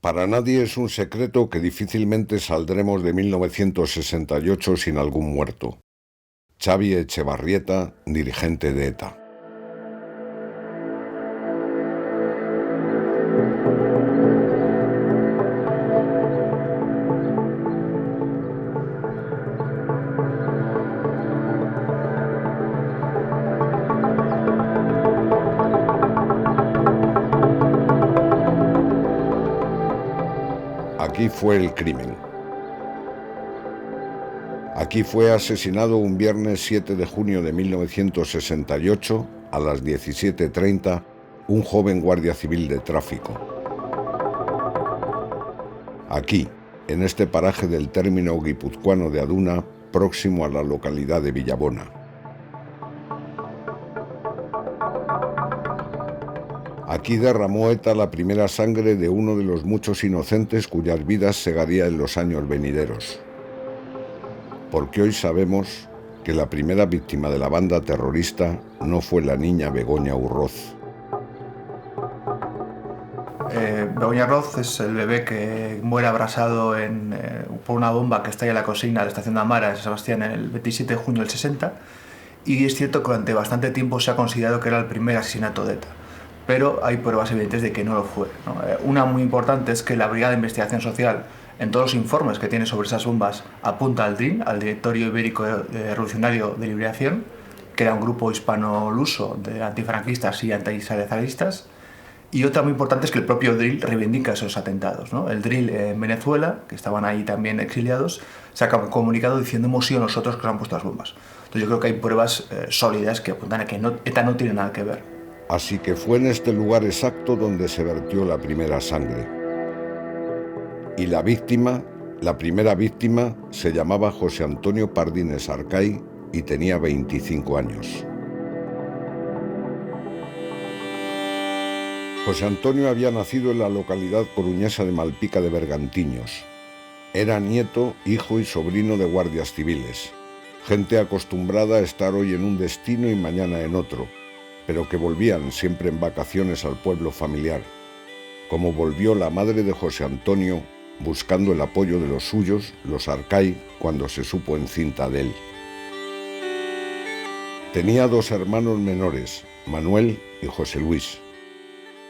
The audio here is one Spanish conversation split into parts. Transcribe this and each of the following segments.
Para nadie es un secreto que difícilmente saldremos de 1968 sin algún muerto. Xavi Etxebarrieta, dirigente de ETA. Aquí fue el crimen. Aquí fue asesinado un viernes 7 de junio de 1968 a las 17:30 un joven guardia civil de tráfico. Aquí, en este paraje del término guipuzcoano de Aduna, próximo a la localidad de Villabona. Aquí derramó ETA la primera sangre de uno de los muchos inocentes cuyas vidas segaría en los años venideros. Porque hoy sabemos que la primera víctima de la banda terrorista no fue la niña Begoña Urroz. Begoña Urroz es el bebé que muere abrasado por una bomba que estalla en la cocina de la estación de Amara de San Sebastián el 27 de junio del 60, y es cierto que durante bastante tiempo se ha considerado que era el primer asesinato de ETA, pero hay pruebas evidentes de que no lo fue, ¿no? Una muy importante es que la Brigada de Investigación Social, en todos los informes que tiene sobre esas bombas, apunta al DRIN, al Directorio Ibérico Revolucionario de Liberación, que era un grupo hispano-luso de antifranquistas y antisalezaristas. Y otra muy importante es que el propio DRIL reivindica esos atentados, ¿no? El DRIL en Venezuela, que estaban ahí también exiliados, saca un comunicado diciendo hemos sido nosotros que nos han puesto las bombas. Entonces yo creo que hay pruebas sólidas que apuntan a que ETA no tiene nada que ver. Así que fue en este lugar exacto donde se vertió la primera sangre. Y la víctima, la primera víctima, se llamaba José Antonio Pardines Arcay y tenía 25 años. José Antonio había nacido en la localidad coruñesa de Malpica de Bergantiños. Era nieto, hijo y sobrino de guardias civiles, gente acostumbrada a estar hoy en un destino y mañana en otro, pero que volvían siempre en vacaciones al pueblo familiar, como volvió la madre de José Antonio buscando el apoyo de los suyos, los Arcay, cuando se supo encinta de él. Tenía dos hermanos menores, Manuel y José Luis.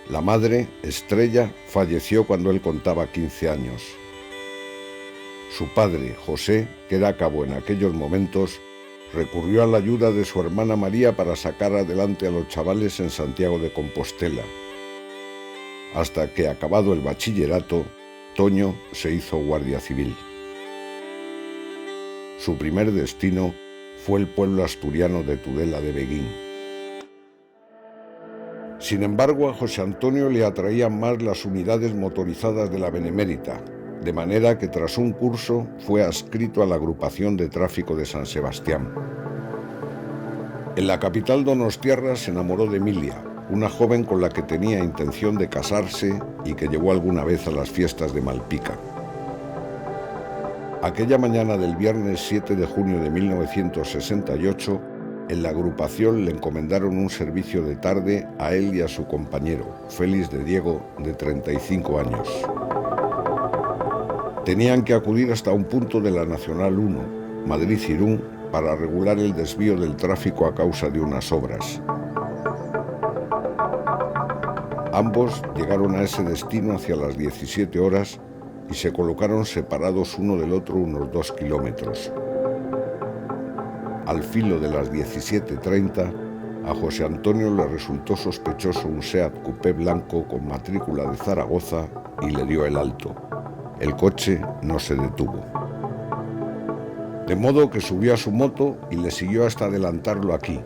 La madre, Estrella, falleció cuando él contaba 15 años. Su padre, José, que era cabo en aquellos momentos, recurrió a la ayuda de su hermana María para sacar adelante a los chavales en Santiago de Compostela. Hasta que, acabado el bachillerato, Toño se hizo guardia civil. Su primer destino fue el pueblo asturiano de Tudela de Beguín. Sin embargo, a José Antonio le atraían más las unidades motorizadas de la Benemérita, de manera que tras un curso fue adscrito a la agrupación de tráfico de San Sebastián. En la capital donostiarra se enamoró de Emilia, una joven con la que tenía intención de casarse y que llevó alguna vez a las fiestas de Malpica. Aquella mañana del viernes 7 de junio de 1968, en la agrupación le encomendaron un servicio de tarde a él y a su compañero, Félix de Diego, de 35 años. Tenían que acudir hasta un punto de la Nacional 1, Madrid-Irún, para regular el desvío del tráfico a causa de unas obras. Ambos llegaron a ese destino hacia las 17 horas y se colocaron separados uno del otro unos 2 kilómetros. Al filo de las 17:30, a José Antonio le resultó sospechoso un Seat Coupé blanco con matrícula de Zaragoza y le dio el alto. El coche no se detuvo. De modo que subió a su moto y le siguió hasta adelantarlo aquí,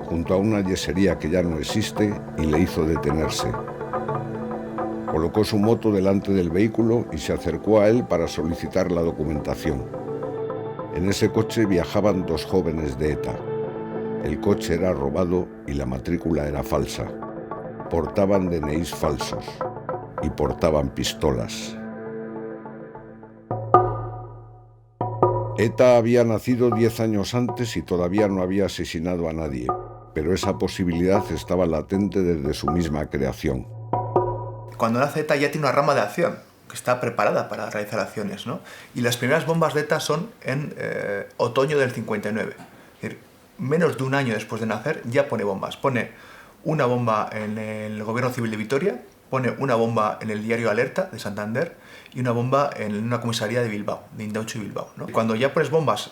junto a una yesería que ya no existe, y le hizo detenerse. Colocó su moto delante del vehículo y se acercó a él para solicitar la documentación. En ese coche viajaban dos jóvenes de ETA. El coche era robado y la matrícula era falsa. Portaban DNIs falsos y portaban pistolas. ETA había nacido 10 años antes y todavía no había asesinado a nadie, pero esa posibilidad estaba latente desde su misma creación. Cuando nace ETA ya tiene una rama de acción. que está preparada para realizar acciones, ¿no? Y las primeras bombas de ETA son en otoño del 59. Es decir, menos de un año después de nacer ya pone bombas. Pone una bomba en el Gobierno Civil de Vitoria, pone una bomba en el diario Alerta de Santander y una bomba en una comisaría de Bilbao, de Indautxu y Bilbao, ¿no? Cuando ya pones bombas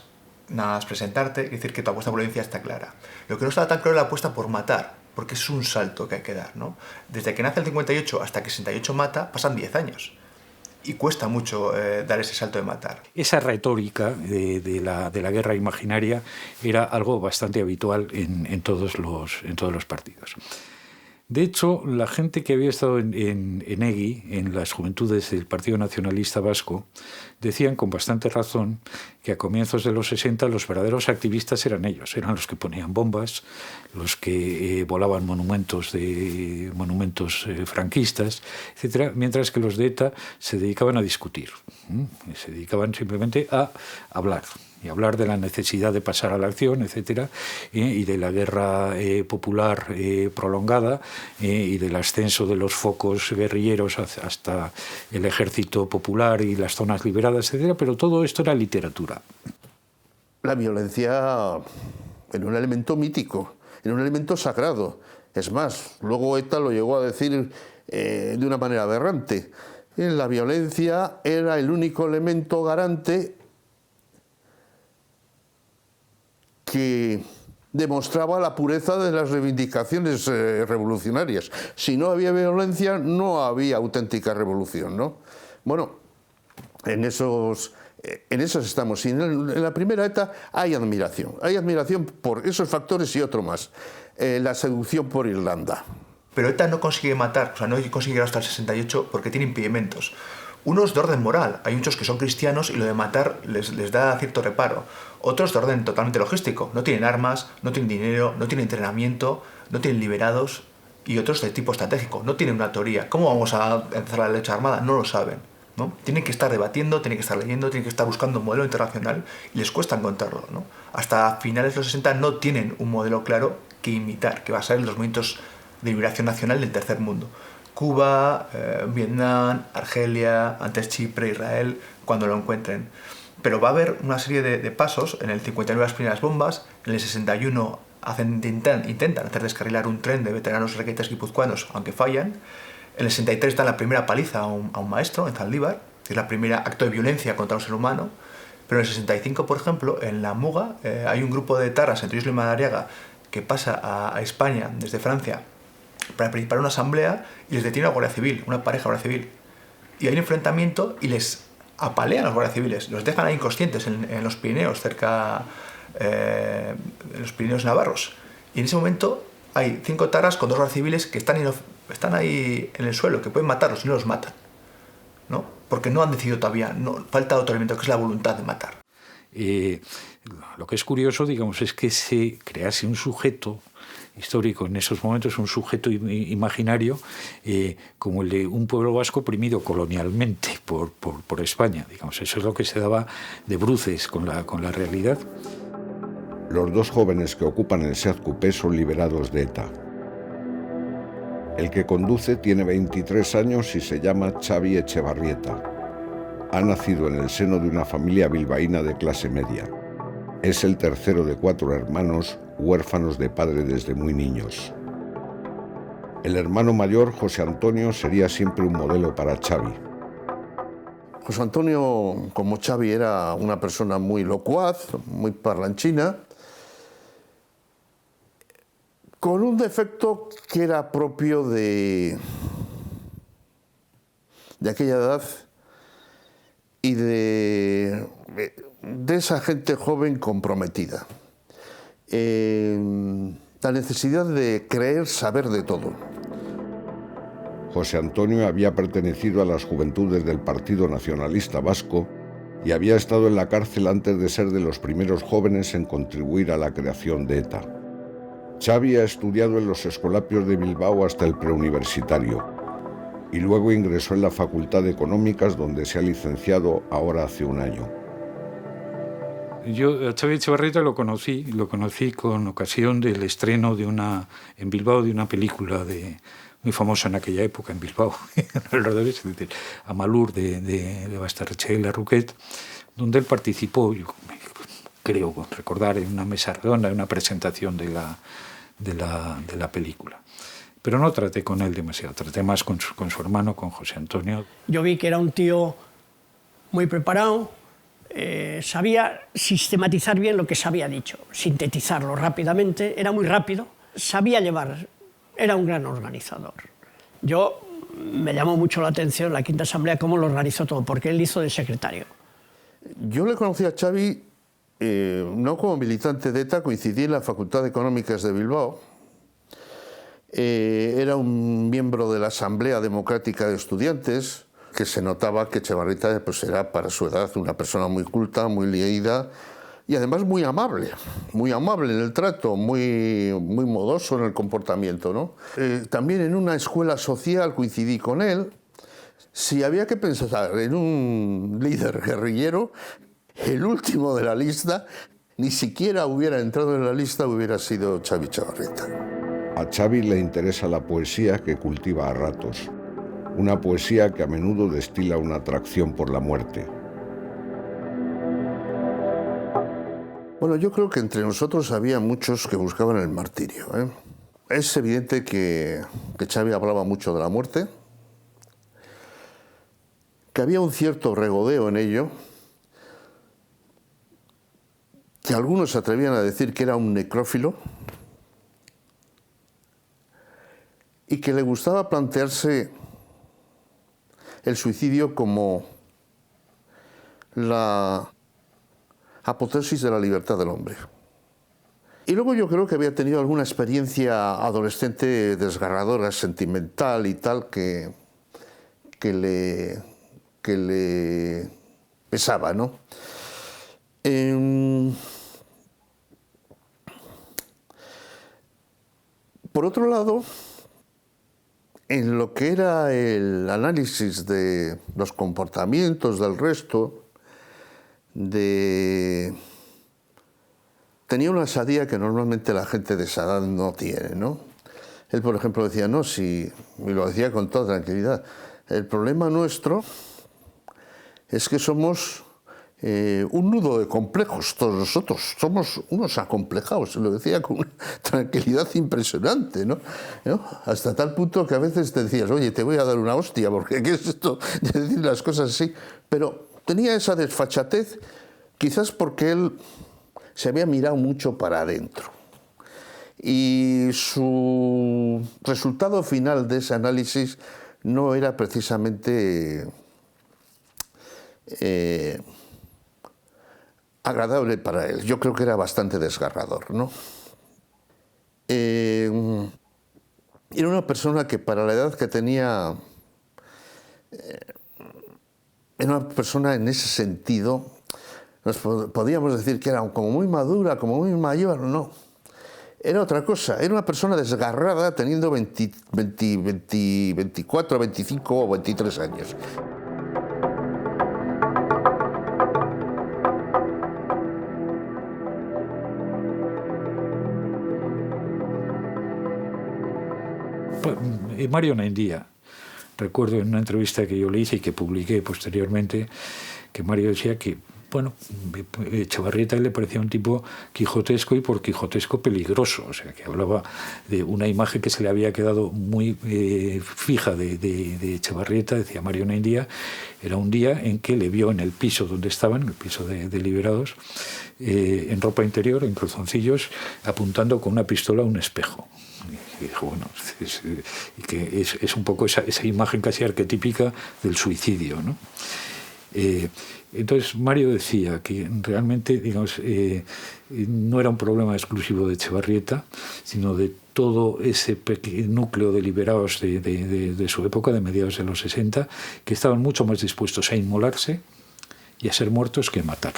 nada más presentarte, quiere decir que tu apuesta por la violencia está clara. Lo que no está tan claro es la apuesta por matar, porque es un salto que hay que dar, ¿no? Desde que nace el 58 hasta que 68 mata, pasan 10 años. Y cuesta mucho dar ese salto de matar. Esa retórica de la guerra imaginaria era algo bastante habitual en todos los partidos. De hecho, la gente que había estado en EGI, en las juventudes del Partido Nacionalista Vasco, decían con bastante razón que a comienzos de los 60 los verdaderos activistas eran ellos, eran los que ponían bombas, los que volaban monumentos franquistas, etcétera, mientras que los de ETA se dedicaban a discutir, se dedicaban simplemente a hablar. Y hablar de la necesidad de pasar a la acción, etcétera, y de la guerra popular prolongada y del ascenso de los focos guerrilleros hasta el ejército popular y las zonas liberadas, etcétera, pero todo esto era literatura. La violencia era un elemento mítico, era un elemento sagrado. Es más, luego ETA lo llegó a decir de una manera aberrante. La violencia era el único elemento garante que demostraba la pureza de las reivindicaciones revolucionarias. Si no había violencia, no había auténtica revolución, ¿no? Bueno, en esos estamos. Y en la primera ETA hay admiración por esos factores y otro más. La seducción por Irlanda. Pero ETA no consigue matar, o sea, no consigue llegar hasta el 68 porque tiene impedimentos. Unos de orden moral, hay muchos que son cristianos y lo de matar les da cierto reparo. Otros de orden totalmente logístico, no tienen armas, no tienen dinero, no tienen entrenamiento, no tienen liberados, y otros de tipo estratégico, no tienen una teoría. ¿Cómo vamos a empezar la lucha armada? No lo saben, ¿no? Tienen que estar debatiendo, tienen que estar leyendo, tienen que estar buscando un modelo internacional y les cuesta encontrarlo, ¿no? Hasta finales de los 60 no tienen un modelo claro que imitar, que va a ser los movimientos de liberación nacional del tercer mundo. Cuba, Vietnam, Argelia, antes Chipre, Israel, cuando lo encuentren. Pero va a haber una serie de pasos. En el 59 las primeras bombas, en el 61 intentan hacer descarrilar un tren de veteranos requetas guipuzcoanos, aunque fallan. En el 63 dan la primera paliza a un maestro en Zaldívar, que es la primera acto de violencia contra un ser humano. Pero en el 65, por ejemplo, en la Muga, hay un grupo de etarras, entre ellos y Madariaga, que pasa a España desde Francia para participar en una asamblea y les detiene a la Guardia Civil, una pareja Guardia Civil. Y hay un enfrentamiento y les apalean a los guardias civiles, los dejan ahí inconscientes en los Pirineos, cerca de los Pirineos navarros. Y en ese momento hay 5 taras con 2 guardias civiles que están ahí en el suelo, que pueden matarlos y no los matan, ¿no? Porque no han decidido todavía, falta otro elemento que es la voluntad de matar. Lo que es curioso, digamos, es que se crease un sujeto histórico en esos momentos, un sujeto imaginario como el de un pueblo vasco oprimido colonialmente por España. Digamos, eso es lo que se daba de bruces con la realidad. Los 2 jóvenes que ocupan el Seat Coupé son liberados de ETA. El que conduce tiene 23 años y se llama Xavi Echevarrieta. Ha nacido en el seno de una familia bilbaína de clase media. Es el tercero de 4 hermanos, huérfanos de padre desde muy niños. El hermano mayor, José Antonio, sería siempre un modelo para Xavi. José Antonio, como Xavi, era una persona muy locuaz, muy parlanchina, con un defecto que era propio de aquella edad y de esa gente joven comprometida. La necesidad de creer saber de todo. José Antonio había pertenecido a las juventudes del Partido Nacionalista Vasco y había estado en la cárcel antes de ser de los primeros jóvenes en contribuir a la creación de ETA. Xavi ha estudiado en los Escolapios de Bilbao hasta el preuniversitario y luego ingresó en la Facultad de Económicas, donde se ha licenciado ahora hace un año. Yo a Xavi Echevarrieta lo conocí con ocasión del estreno en Bilbao de una película de muy famoso en aquella época en Bilbao, alrededores, es decir, Amalur de Basterrechea y Larroquet, donde él participó, yo creo recordar, en una mesa redonda, en una presentación de la película. Pero no traté con él demasiado, traté más con su hermano, con José Antonio. Yo vi que era un tío muy preparado, sabía sistematizar bien lo que se había dicho, sintetizarlo rápidamente, era muy rápido, sabía llevar, era un gran organizador. Me llamó mucho la atención la Quinta Asamblea cómo lo organizó todo, porque él hizo de secretario. Yo le conocí a Xavi no como militante de ETA, coincidí en la Facultad de Económicas de Bilbao. Era un miembro de la Asamblea Democrática de Estudiantes, que se notaba que Etxebarrieta pues, era para su edad una persona muy culta, muy leída y además muy amable en el trato, muy modoso en el comportamiento, ¿no? También en una escuela social coincidí con él. Si había que pensar en un líder guerrillero, el último de la lista, ni siquiera hubiera entrado en la lista, hubiera sido Xavi Etxebarrieta. A Xavi le interesa la poesía que cultiva a ratos, una poesía que a menudo destila una atracción por la muerte. Bueno, yo creo que entre nosotros había muchos que buscaban el martirio, ¿eh? Es evidente que Xavi hablaba mucho de la muerte, que había un cierto regodeo en ello, que algunos se atrevían a decir que era un necrófilo, y que le gustaba plantearse el suicidio como la apoteosis de la libertad del hombre. Y luego yo creo que había tenido alguna experiencia adolescente desgarradora, sentimental y tal, que le pesaba, ¿no? Por otro lado, en lo que era el análisis de los comportamientos del resto, tenía una osadía que normalmente la gente de esa edad no tiene, ¿no? Él, por ejemplo, decía, no, y lo decía con toda tranquilidad, el problema nuestro es que somos un nudo de complejos, todos nosotros, somos unos acomplejados, lo decía con una tranquilidad impresionante, ¿no? Hasta tal punto que a veces te decías, oye, te voy a dar una hostia, porque ¿qué es esto de decir las cosas así? Pero tenía esa desfachatez, quizás porque él se había mirado mucho para adentro. Y su resultado final de ese análisis no era precisamente agradable para él. Yo creo que era bastante desgarrador, ¿no? Era una persona que para la edad que tenía era una persona en ese sentido, podríamos decir que era como muy madura, como muy mayor, no. Era otra cosa, era una persona desgarrada teniendo 24, 25 o 23 años. Mario Naindía, recuerdo en una entrevista que yo le hice y que publiqué posteriormente, que Mario decía que, bueno, Etxebarrieta le parecía un tipo quijotesco y por quijotesco peligroso, o sea, que hablaba de una imagen que se le había quedado muy fija de Etxebarrieta, decía Mario Naindía, era un día en que le vio en el piso donde estaban, en el piso de Liberados, en ropa interior, en calzoncillos, apuntando con una pistola a un espejo. Y dijo, bueno, es un poco esa imagen casi arquetípica del suicidio, ¿no? Entonces Mario decía que realmente, digamos, no era un problema exclusivo de Etxebarrieta, sino de todo ese núcleo de liberados de su época, de mediados de los 60, que estaban mucho más dispuestos a inmolarse y a ser muertos que a matar.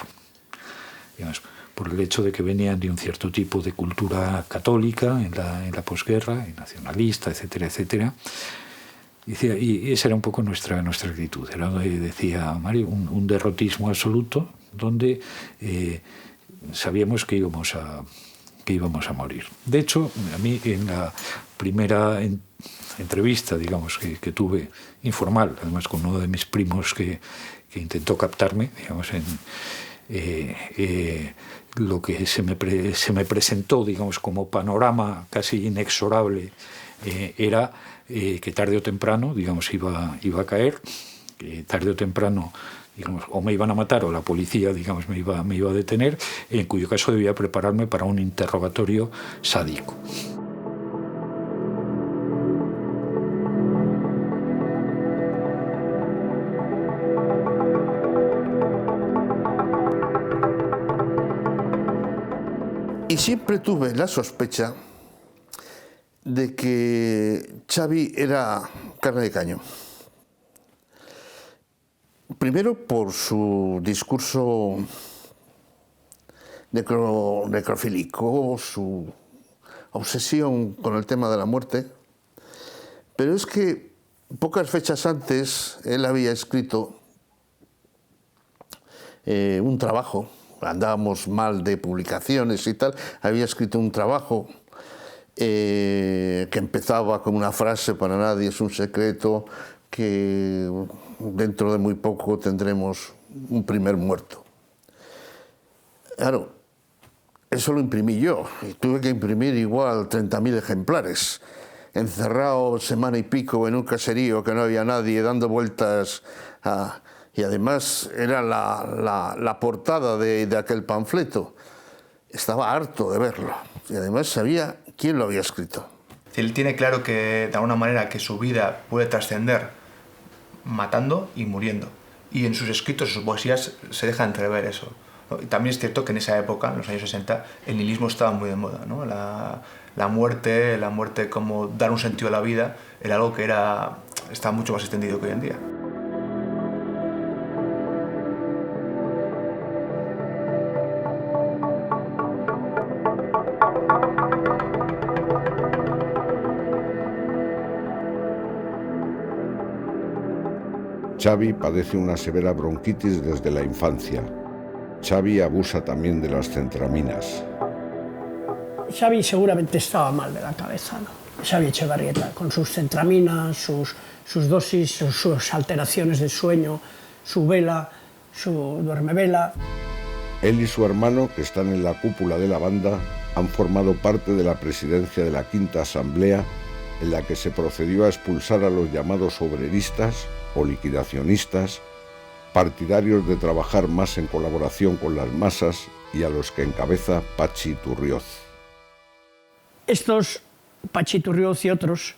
Digamos, por el hecho de que venían de un cierto tipo de cultura católica en la posguerra, nacionalista, etcétera, etcétera. Y esa era un poco nuestra actitud. Era, decía Mario, un derrotismo absoluto donde sabíamos que íbamos a morir. De hecho, a mí en la primera entrevista, digamos, que tuve, informal, además con uno de mis primos que intentó captarme, digamos, lo que se me presentó, digamos, como panorama casi inexorable, era que tarde o temprano, digamos, iba a caer, que tarde o temprano, digamos, o me iban a matar o la policía, digamos, me iba a detener, en cuyo caso debía prepararme para un interrogatorio sádico. Y siempre tuve la sospecha de que Xavi era carne de cañón. Primero por su discurso necrofílico, su obsesión con el tema de la muerte, pero es que pocas fechas antes él había escrito un trabajo, andábamos mal de publicaciones y tal, había escrito un trabajo que empezaba con una frase: para nadie es un secreto que dentro de muy poco tendremos un primer muerto. Claro, eso lo imprimí yo, y tuve que imprimir igual 30.000 ejemplares, encerrado semana y pico en un caserío que no había nadie, dando vueltas y además era la portada de aquel panfleto. Estaba harto de verlo, y además sabía quién lo había escrito. Él tiene claro que, de alguna manera, que su vida puede trascender matando y muriendo. Y en sus escritos, en sus poesías, se deja entrever eso, ¿no? Y también es cierto que en esa época, en los años 60, el nihilismo estaba muy de moda, ¿no? La muerte como dar un sentido a la vida, era algo que estaba mucho más extendido que hoy en día. Xavi padece una severa bronquitis desde la infancia. Xavi abusa también de las centraminas. Xavi seguramente estaba mal de la cabeza, ¿no? Xavi Etxebarrieta, con sus centraminas, sus dosis, sus alteraciones de sueño, su vela, su duermevela. Él y su hermano, que están en la cúpula de la banda, han formado parte de la presidencia de la Quinta Asamblea, en la que se procedió a expulsar a los llamados obreristas o liquidacionistas, partidarios de trabajar más en colaboración con las masas, y a los que encabeza Pachi Turrioz. Estos, Pachi Turrioz y otros,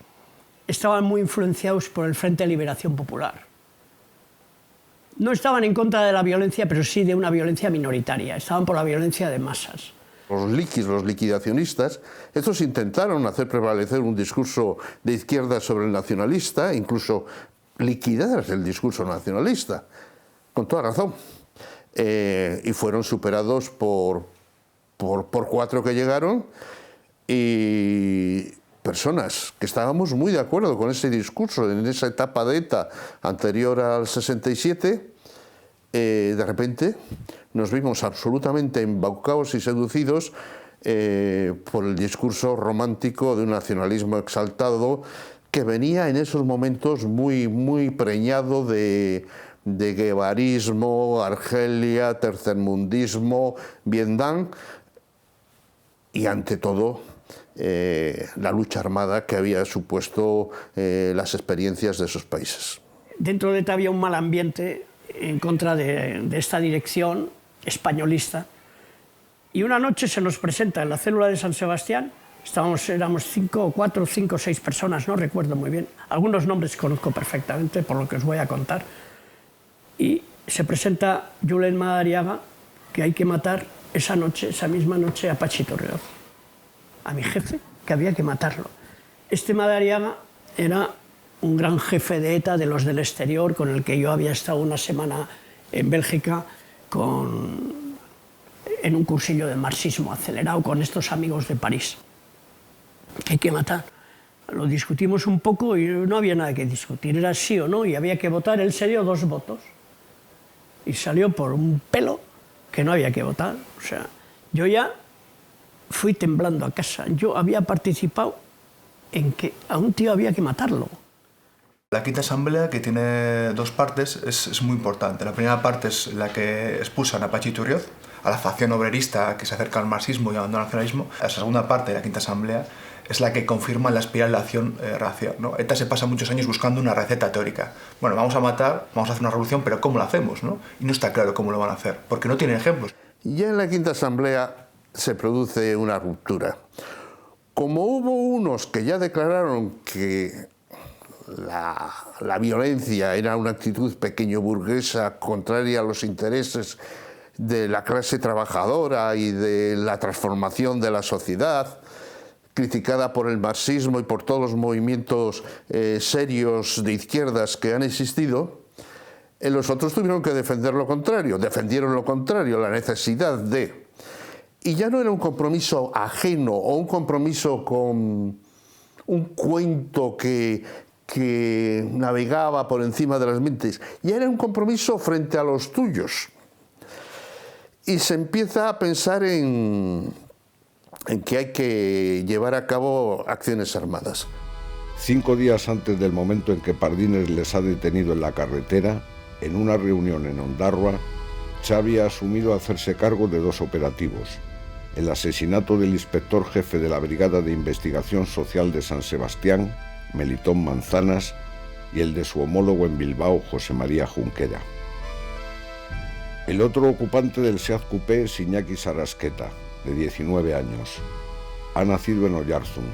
estaban muy influenciados por el Frente de Liberación Popular. No estaban en contra de la violencia, pero sí de una violencia minoritaria. Estaban por la violencia de masas. Los liquidacionistas, estos intentaron hacer prevalecer un discurso de izquierda sobre el nacionalista, incluso liquidar el discurso nacionalista, con toda razón. Y fueron superados por 4 que llegaron, y personas que estábamos muy de acuerdo con ese discurso en esa etapa de ETA anterior al 67, de repente nos vimos absolutamente embaucados y seducidos por el discurso romántico de un nacionalismo exaltado que venía en esos momentos muy preñado de guevarismo, Argelia, tercermundismo, Vietnam, y ante todo la lucha armada que había supuesto las experiencias de esos países. Dentro de ETA había un mal ambiente en contra de esta dirección españolista, y una noche se nos presenta en la célula de San Sebastián. Éramos 4, 5, 6 personas, no recuerdo muy bien. Algunos nombres conozco perfectamente por lo que os voy a contar. Y se presenta Julen Madariaga, que hay que matar esa misma noche, a Pachi Turrioz, a mi jefe, que había que matarlo. Este Madariaga era un gran jefe de ETA, de los del exterior, con el que yo había estado una semana en Bélgica en un cursillo de marxismo acelerado con estos amigos de París. Que hay que matar. Lo discutimos un poco y no había nada que discutir, era sí o no, y había que votar. Él se dio 2 votos y salió por un pelo que no había que votar. O sea, yo ya fui temblando a casa. Yo había participado en que a un tío había que matarlo. La quinta asamblea, que tiene dos partes, es muy importante. La primera parte es la que expulsan a Pachi Iturrioz, a la facción obrerista que se acerca al marxismo y abandona el nacionalismo. La segunda parte de la quinta asamblea es la que confirma la espiral de acción racial, ¿no? ETA se pasa muchos años buscando una receta teórica. Bueno, vamos a matar, vamos a hacer una revolución, pero ¿cómo lo hacemos, no? Y no está claro cómo lo van a hacer, porque no tienen ejemplos. Ya en la quinta asamblea se produce una ruptura. Como hubo unos que ya declararon que la violencia era una actitud pequeño burguesa contraria a los intereses de la clase trabajadora y de la transformación de la sociedad, criticada por el marxismo y por todos los movimientos serios de izquierdas que han existido, los otros tuvieron que defender lo contrario, defendieron lo contrario, la necesidad de... Y ya no era un compromiso ajeno o un compromiso con un cuento que navegaba por encima de las mentes, ya era un compromiso frente a los tuyos. Y se empieza a pensar en que hay que llevar a cabo acciones armadas. 5 días antes del momento en que Pardines les ha detenido en la carretera, en una reunión en Ondarroa, Xavi ha asumido hacerse cargo de 2 operativos: el asesinato del inspector jefe de la Brigada de Investigación Social de San Sebastián, Melitón Manzanas, y el de su homólogo en Bilbao, José María Junquera. El otro ocupante del Seat Coupé es Iñaki Sarasqueta, de 19 años. Ha nacido en Oyarzún,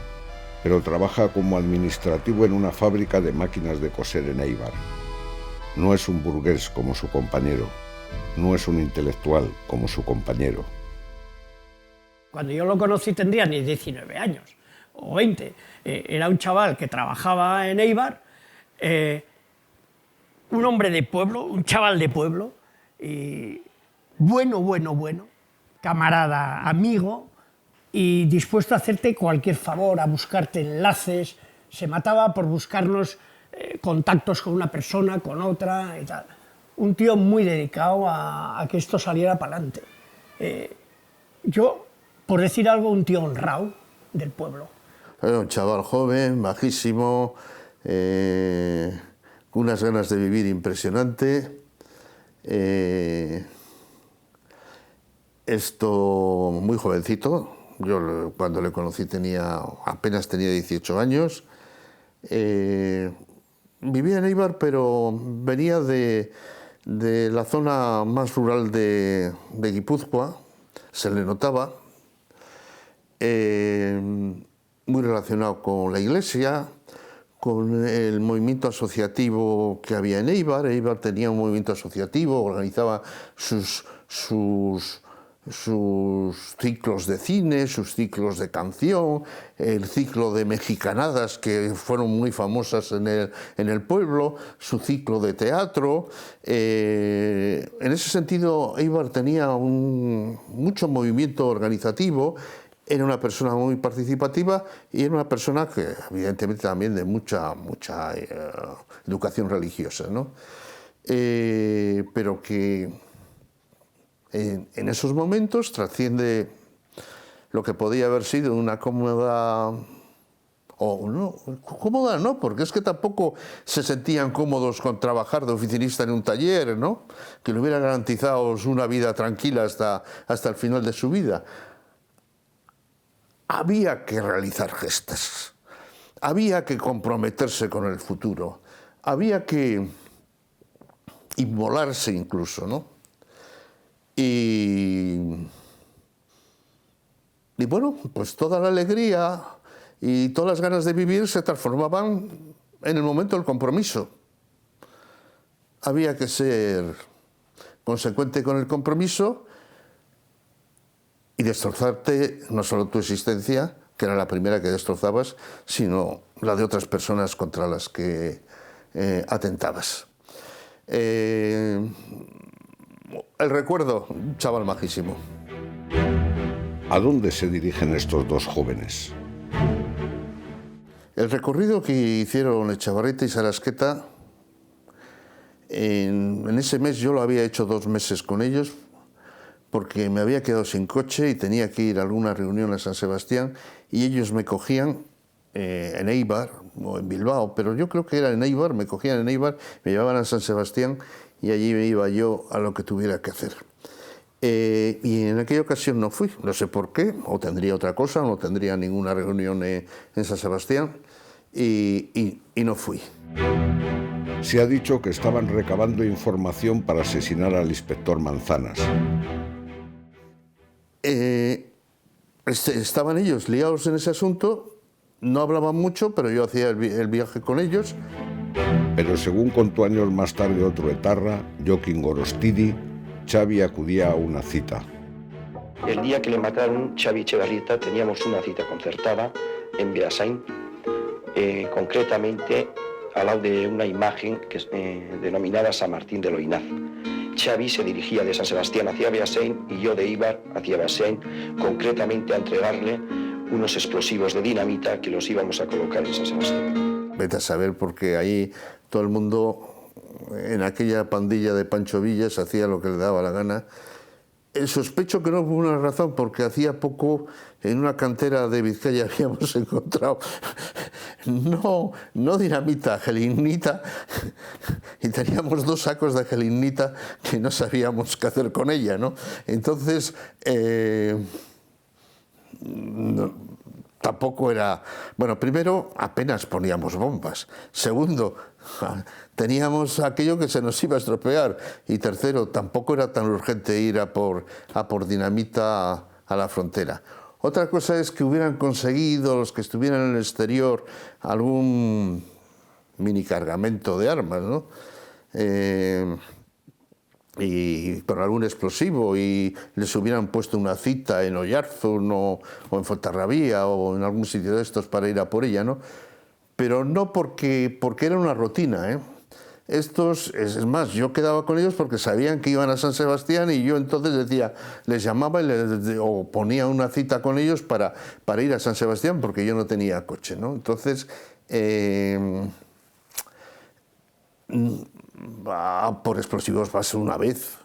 pero trabaja como administrativo en una fábrica de máquinas de coser en Éibar. No es un burgués como su compañero, no es un intelectual como su compañero. Cuando yo lo conocí tendría ni 19 años o 20. Era un chaval que trabajaba en Éibar, un hombre de pueblo, un chaval de pueblo, y bueno, camarada, amigo, y dispuesto a hacerte cualquier favor, a buscarte enlaces. Se mataba por buscarnos contactos con una persona, con otra y tal. Un tío muy dedicado a que esto saliera para adelante. Yo, por decir algo, un tío honrado del pueblo. Era un chaval joven, majísimo, con unas ganas de vivir impresionante. Esto muy jovencito. Yo cuando le conocí apenas tenía 18 años. Vivía en Éibar, pero venía de la zona más rural de Guipúzcoa, se le notaba. Muy relacionado con la iglesia, con el movimiento asociativo que había en Éibar. Éibar tenía un movimiento asociativo, organizaba sus ciclos de cine, sus ciclos de canción, el ciclo de mexicanadas que fueron muy famosas en el pueblo, su ciclo de teatro. En ese sentido, Éibar tenía mucho movimiento organizativo. Era una persona muy participativa y era una persona que evidentemente también de mucha educación religiosa, ¿no? Pero que en esos momentos trasciende lo que podía haber sido una cómoda, o no, cómoda no, porque es que tampoco se sentían cómodos con trabajar de oficinista en un taller, ¿no? Que le hubiera garantizado una vida tranquila hasta el final de su vida. Había que realizar gestas, había que comprometerse con el futuro, había que inmolarse incluso, ¿no? Y bueno, pues toda la alegría y todas las ganas de vivir se transformaban en el momento del compromiso. Había que ser consecuente con el compromiso y destrozarte no solo tu existencia, que era la primera que destrozabas, sino la de otras personas contra las que atentabas. El recuerdo, un chaval majísimo. ¿A dónde se dirigen estos 2 jóvenes? El recorrido que hicieron Etxebarrieta y Sarasqueta, en ese mes yo lo había hecho 2 meses con ellos, porque me había quedado sin coche y tenía que ir a alguna reunión a San Sebastián, y ellos me cogían en Eibar o en Bilbao, pero yo creo que era en Eibar, me cogían en Eibar, me llevaban a San Sebastián y allí me iba yo a lo que tuviera que hacer. Y en aquella ocasión no fui, no sé por qué, o tendría otra cosa, no tendría ninguna reunión en San Sebastián, y no fui. Se ha dicho que estaban recabando información para asesinar al inspector Manzanas. Estaban ellos liados en ese asunto, no hablaban mucho, pero yo hacía el viaje con ellos. Pero según contó años más tarde otro etarra, Joaquín Gorostidi, Xavi acudía a una cita. El día que le mataron, Xavi Etxebarrieta, teníamos una cita concertada en Beasain, concretamente al lado de una imagen que es denominada San Martín de Loinaz. Xavi se dirigía de San Sebastián hacia Beasain y yo de Eibar hacia Beasain, concretamente a entregarle unos explosivos de dinamita que los íbamos a colocar en San Sebastián. Vete a saber, porque ahí todo el mundo, en aquella pandilla de Pancho Villas, hacía lo que le daba la gana. Sospecho que no fue una razón, porque hacía poco en una cantera de Vizcaya habíamos encontrado no dinamita, gelignita, y teníamos 2 sacos de gelignita que no sabíamos qué hacer con ella, ¿no? Entonces, tampoco era... Bueno, primero, apenas poníamos bombas. Segundo, teníamos aquello que se nos iba a estropear. Y tercero, tampoco era tan urgente ir a por dinamita a la frontera. Otra cosa es que hubieran conseguido, los que estuvieran en el exterior, algún mini cargamento de armas, ¿no? Y con algún explosivo, y les hubieran puesto una cita en Oyarzun o en Fontarrabía o en algún sitio de estos para ir a por ella, ¿no? Pero no porque era una rutina, ¿eh? Estos, es más, yo quedaba con ellos porque sabían que iban a San Sebastián, y yo entonces decía, les llamaba o ponía una cita con ellos para ir a San Sebastián, porque yo no tenía coche, ¿no? Entonces, por explosivos vas una vez,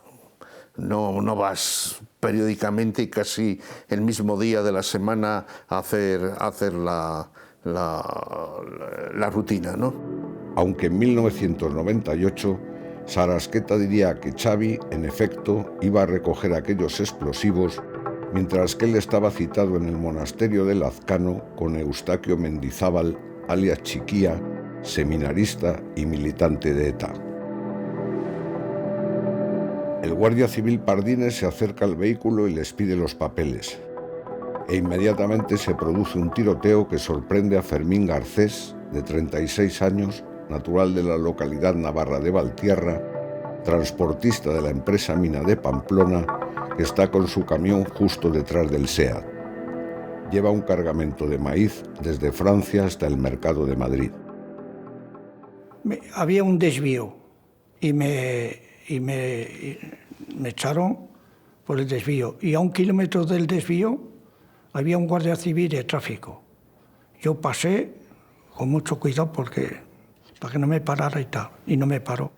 no vas periódicamente y casi el mismo día de la semana a hacer la rutina, ¿no? Aunque en 1998 Sarasqueta diría que Xavi, en efecto, iba a recoger aquellos explosivos, mientras que él estaba citado en el monasterio de Lazcano con Eustaquio Mendizábal, alias Chiquía, seminarista y militante de ETA. El guardia civil Pardines se acerca al vehículo y les pide los papeles. E inmediatamente se produce un tiroteo que sorprende a Fermín Garcés, de 36 años, natural de la localidad navarra de Valtierra, transportista de la empresa Mina de Pamplona, que está con su camión justo detrás del SEAT. Lleva un cargamento de maíz desde Francia hasta el mercado de Madrid. Había un desvío y me echaron por el desvío, y a 1 kilómetro del desvío había un guardia civil de tráfico. Yo pasé con mucho cuidado para que no me parara y tal, y no me paró.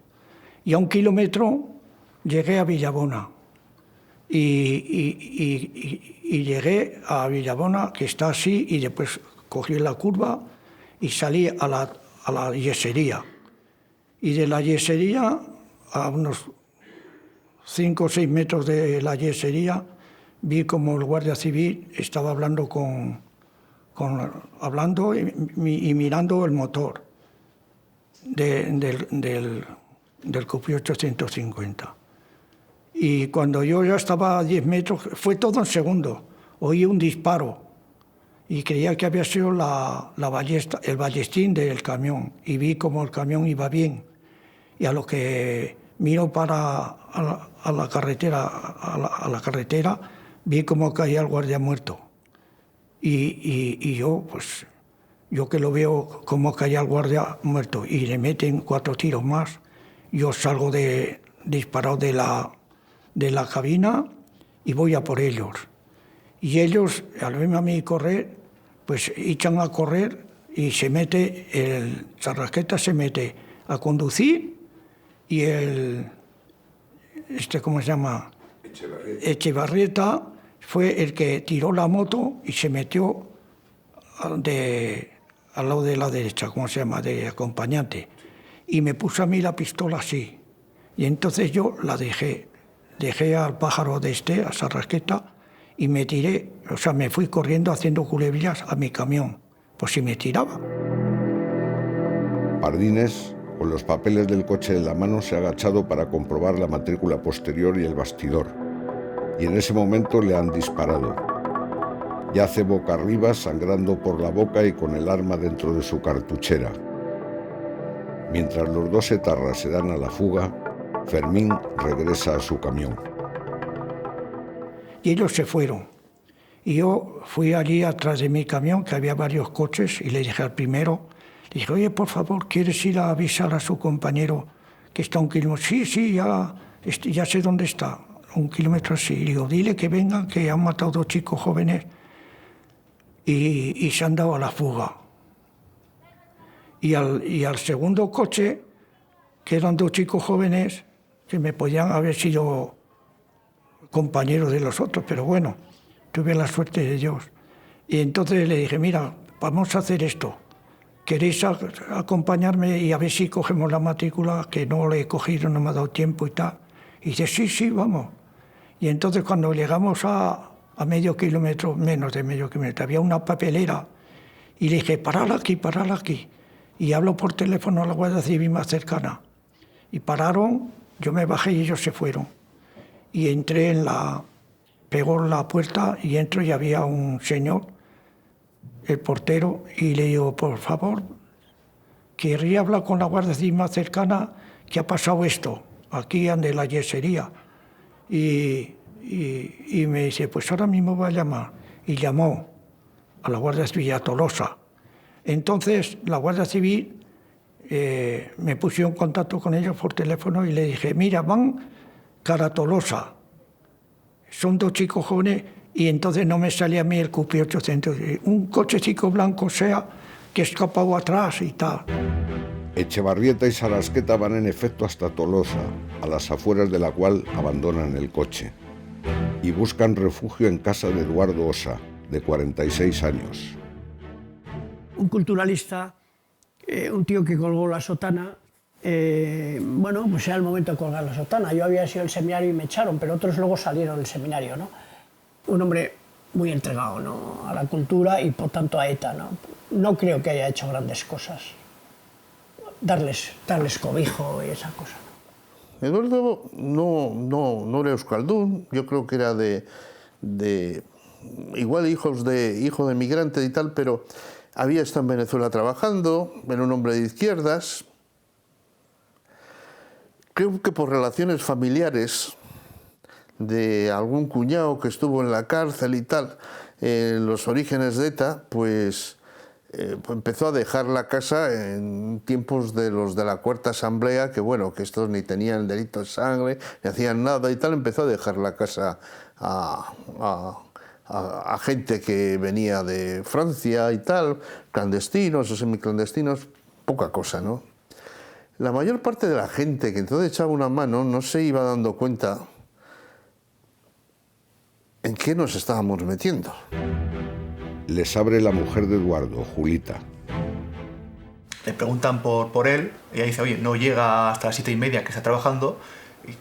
Y a 1 kilómetro llegué a Villabona, y llegué a Villabona, que está así, y después cogí la curva y salí a la yesería. Y de la yesería, a unos 5 o 6 metros de la yesería, vi como el guardia civil estaba hablando hablando y mirando el motor del Coupé 850. Y cuando yo ya estaba a 10 metros, fue todo en segundo, oí un disparo y creía que había sido el ballestín del camión, y vi como el camión iba bien, y a lo que miro a la carretera, vi como caía el guardia muerto. Y yo, pues, yo que lo veo como caía el guardia muerto y le meten 4 tiros más, yo salgo disparado de la cabina y voy a por ellos. Y ellos, al verme a mí correr, pues echan a correr, y Sarasqueta se mete a conducir, y ¿cómo se llama? Echevarrieta fue el que tiró la moto y se metió al lado de la derecha, ¿cómo se llama?, de acompañante. Y me puso a mí la pistola así. Y entonces yo la dejé al pájaro de a Sarrasqueta, y me tiré, o sea, me fui corriendo haciendo culebrillas a mi camión, por si me tiraba. Pardines, con los papeles del coche en la mano, se ha agachado para comprobar la matrícula posterior y el bastidor. Y en ese momento le han disparado. Yace boca arriba, sangrando por la boca y con el arma dentro de su cartuchera. Mientras los dos etarras se dan a la fuga, Fermín regresa a su camión. Y ellos se fueron. Y yo fui allí atrás de mi camión, que había varios coches, y le dije al primero, le dije, oye, por favor, ¿quieres ir a avisar a su compañero que está a 1 kilómetro? Sí, ya sé dónde está, 1 kilómetro así. Y digo, dile que vengan, que han matado 2 chicos jóvenes y se han dado a la fuga. Y al segundo coche, que eran 2 chicos jóvenes, que me podían haber sido compañeros de los otros, pero bueno, tuve la suerte de Dios. Y entonces le dije, mira, vamos a hacer esto. ¿Queréis acompañarme y a ver si cogemos la matrícula? Que no la he cogido, no me ha dado tiempo y tal. Y dice, sí, vamos. Y entonces cuando llegamos a medio kilómetro, menos de medio kilómetro, había una papelera. Y le dije, parad aquí. Y hablo por teléfono a la Guardia Civil más cercana. Y pararon, yo me bajé y ellos se fueron. Y entré pegó la puerta y entro y había un señor, el portero, y le digo, por favor, querría hablar con la Guardia Civil más cercana, que ha pasado esto, aquí ande la yesería. Y me dice, pues ahora mismo va a llamar. Y llamó a la Guardia Civil, a Tolosa. Entonces la Guardia Civil me puso en contacto con ellos por teléfono y le dije, mira, van cara a Tolosa. Son 2 chicos jóvenes y entonces no me salía a mí el Coupé 800. Un cochecito blanco sea que escapado atrás y tal. Echevarrieta y Sarrasqueta van en efecto hasta Tolosa, a las afueras de la cual abandonan el coche. Y buscan refugio en casa de Eduardo Osa, de 46 años. Un culturalista, un tío que colgó la sotana. Bueno, pues era el momento de colgar la sotana. Yo había sido el seminario y me echaron, pero otros luego salieron del seminario, ¿no? Un hombre muy entregado, ¿no?, a la cultura y por tanto a ETA, ¿no? No creo que haya hecho grandes cosas. Darles cobijo y esa cosa. Eduardo no era euskaldún, yo creo que era de igual hijo de migrante y tal, pero había estado en Venezuela trabajando, era un hombre de izquierdas. Creo que por relaciones familiares de algún cuñado que estuvo en la cárcel y tal, en los orígenes de ETA, pues empezó a dejar la casa en tiempos de los de la Cuarta Asamblea, que bueno, que estos ni tenían delito de sangre, ni hacían nada y tal, empezó a dejar la casa a gente que venía de Francia y tal, clandestinos o semiclandestinos, poca cosa, ¿no? La mayor parte de la gente que entonces echaba una mano no se iba dando cuenta en qué nos estábamos metiendo. Les abre la mujer de Eduardo, Julita. Le preguntan por él, y ella dice, oye, no llega hasta las 7:30 que está trabajando,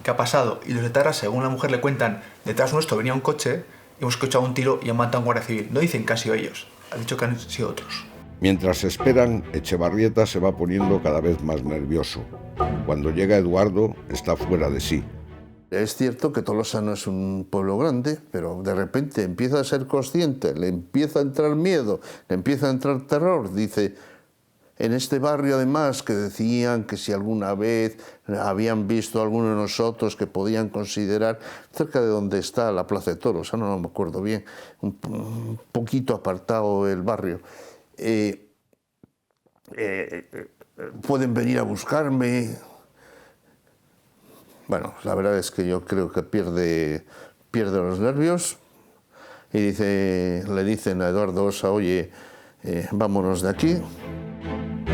¿qué ha pasado? Y los etarras, según la mujer le cuentan, detrás nuestro venía un coche, hemos escuchado un tiro y han matado a un guardia civil. No dicen que han sido ellos, han dicho que han sido otros. Mientras esperan, Echevarrieta se va poniendo cada vez más nervioso. Cuando llega Eduardo, está fuera de sí. Es cierto que Tolosa no es un pueblo grande, pero de repente empieza a ser consciente, le empieza a entrar miedo, le empieza a entrar terror. Dice, en este barrio además que decían que si alguna vez habían visto a alguno de nosotros que podían considerar, cerca de donde está la Plaza de Toros, no me acuerdo bien, un poquito apartado el barrio, pueden venir a buscarme. Bueno, la verdad es que yo creo que pierde los nervios y le dicen a Eduardo Osa, oye, vámonos de aquí.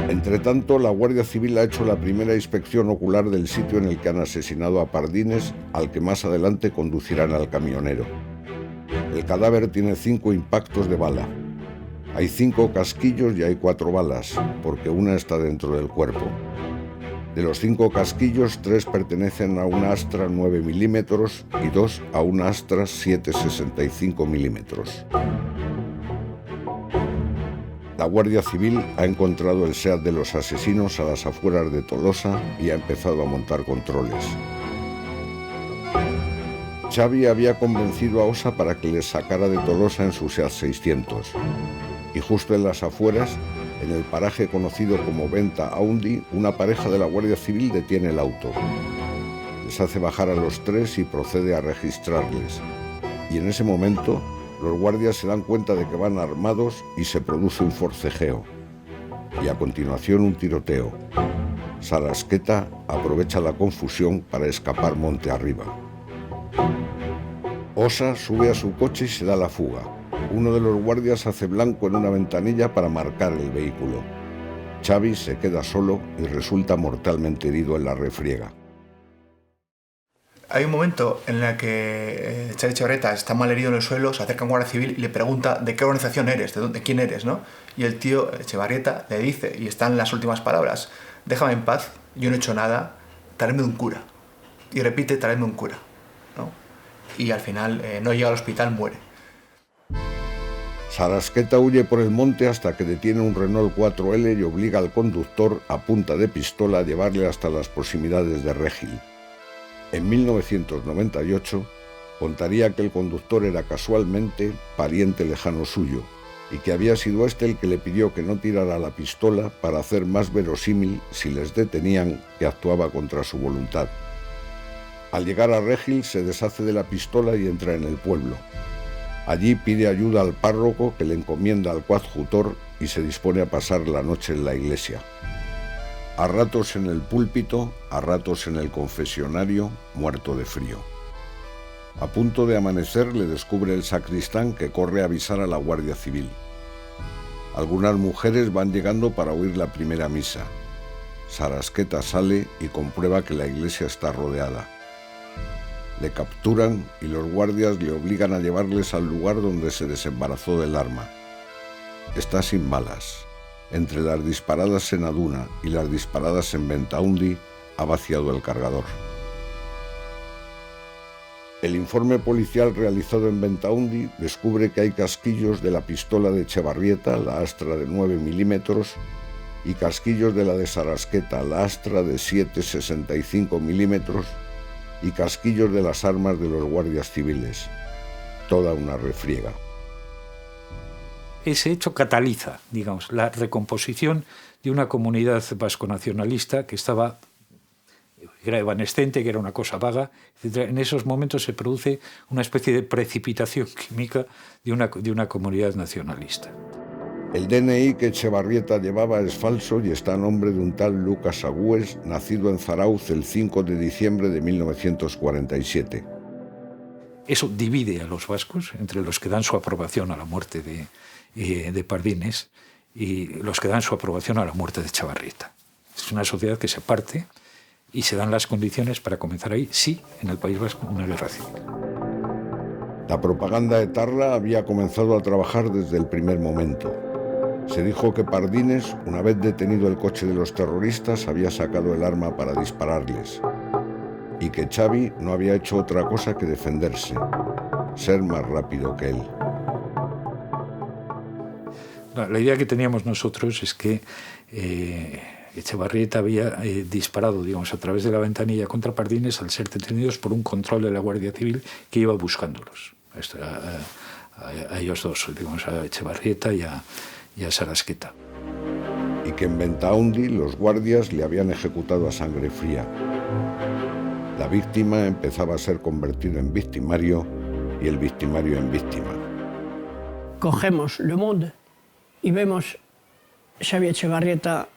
Entretanto, la Guardia Civil ha hecho la primera inspección ocular del sitio en el que han asesinado a Pardines, al que más adelante conducirán al camionero. El cadáver tiene 5 impactos de bala. Hay 5 casquillos y hay 4 balas, porque una está dentro del cuerpo. De los 5 casquillos, 3 pertenecen a una Astra 9 milímetros y 2 a una Astra 7,65 milímetros. La Guardia Civil ha encontrado el SEAT de los asesinos a las afueras de Tolosa y ha empezado a montar controles. Xavi había convencido a Ossa para que le sacara de Tolosa en su SEAT 600. Y justo en las afueras, en el paraje conocido como Venta Aundi, una pareja de la Guardia Civil detiene el auto. Les hace bajar a los 3 y procede a registrarles. Y en ese momento, los guardias se dan cuenta de que van armados y se produce un forcejeo. Y a continuación un tiroteo. Sarasqueta aprovecha la confusión para escapar monte arriba. Ossa sube a su coche y se da la fuga. Uno de los guardias hace blanco en una ventanilla para marcar el vehículo. Xavi se queda solo y resulta mortalmente herido en la refriega. Hay un momento en el que Xavi Etxebarrieta está mal herido en el suelo, se acerca a un guardia civil y le pregunta de qué organización eres, de quién eres, ¿no? Y el tío Etxebarrieta le dice, y están las últimas palabras: déjame en paz, yo no he hecho nada, traedme un cura. Y repite, traedme un cura, ¿no? Y al final no llega al hospital, muere. Sarasqueta huye por el monte hasta que detiene un Renault 4L y obliga al conductor a punta de pistola a llevarle hasta las proximidades de Regil. En 1998 contaría que el conductor era casualmente pariente lejano suyo y que había sido este el que le pidió que no tirara la pistola para hacer más verosímil, si les detenían, que actuaba contra su voluntad. Al llegar a Regil se deshace de la pistola y entra en el pueblo. Allí pide ayuda al párroco, que le encomienda al coadjutor, y se dispone a pasar la noche en la iglesia. A ratos en el púlpito, a ratos en el confesionario, muerto de frío. A punto de amanecer le descubre el sacristán, que corre a avisar a la Guardia Civil. Algunas mujeres van llegando para oír la primera misa. Sarasqueta sale y comprueba que la iglesia está rodeada. Le capturan y los guardias le obligan a llevarles al lugar donde se desembarazó del arma. Está sin balas. Entre las disparadas en Aduna y las disparadas en Ventaundi ha vaciado el cargador. El informe policial realizado en Ventaundi descubre que hay casquillos de la pistola de Etxebarrieta, la Astra de 9 milímetros, y casquillos de la de Sarasqueta, la Astra de 7,65 milímetros, y casquillos de las armas de los guardias civiles. Toda una refriega. Ese hecho cataliza, digamos, la recomposición de una comunidad vasconacionalista que era evanescente, que era una cosa vaga, etc. En esos momentos se produce una especie de precipitación química de una comunidad nacionalista. El DNI que Etxebarrieta llevaba es falso y está a nombre de un tal Lucas Agües, nacido en Zarauz el 5 de diciembre de 1947. Eso divide a los vascos entre los que dan su aprobación a la muerte de Pardines y los que dan su aprobación a la muerte de Etxebarrieta. Es una sociedad que se parte y se dan las condiciones para comenzar ahí, sí, en el País Vasco, una guerra civil. La propaganda etarra había comenzado a trabajar desde el primer momento. Se dijo que Pardines, una vez detenido el coche de los terroristas, había sacado el arma para dispararles, y que Xavi no había hecho otra cosa que defenderse, ser más rápido que él. La idea que teníamos nosotros es que Etxebarrieta había disparado, digamos, a través de la ventanilla contra Pardines al ser detenidos por un control de la Guardia Civil que iba buscándolos, a ellos dos, digamos, a Etxebarrieta y a Sarasqueta. Y que en Ventaundi los guardias le habían ejecutado a sangre fría. La víctima empezaba a ser convertida en victimario y el victimario en víctima. Cogemos Le Monde y vemos Xavi Etxebarrieta,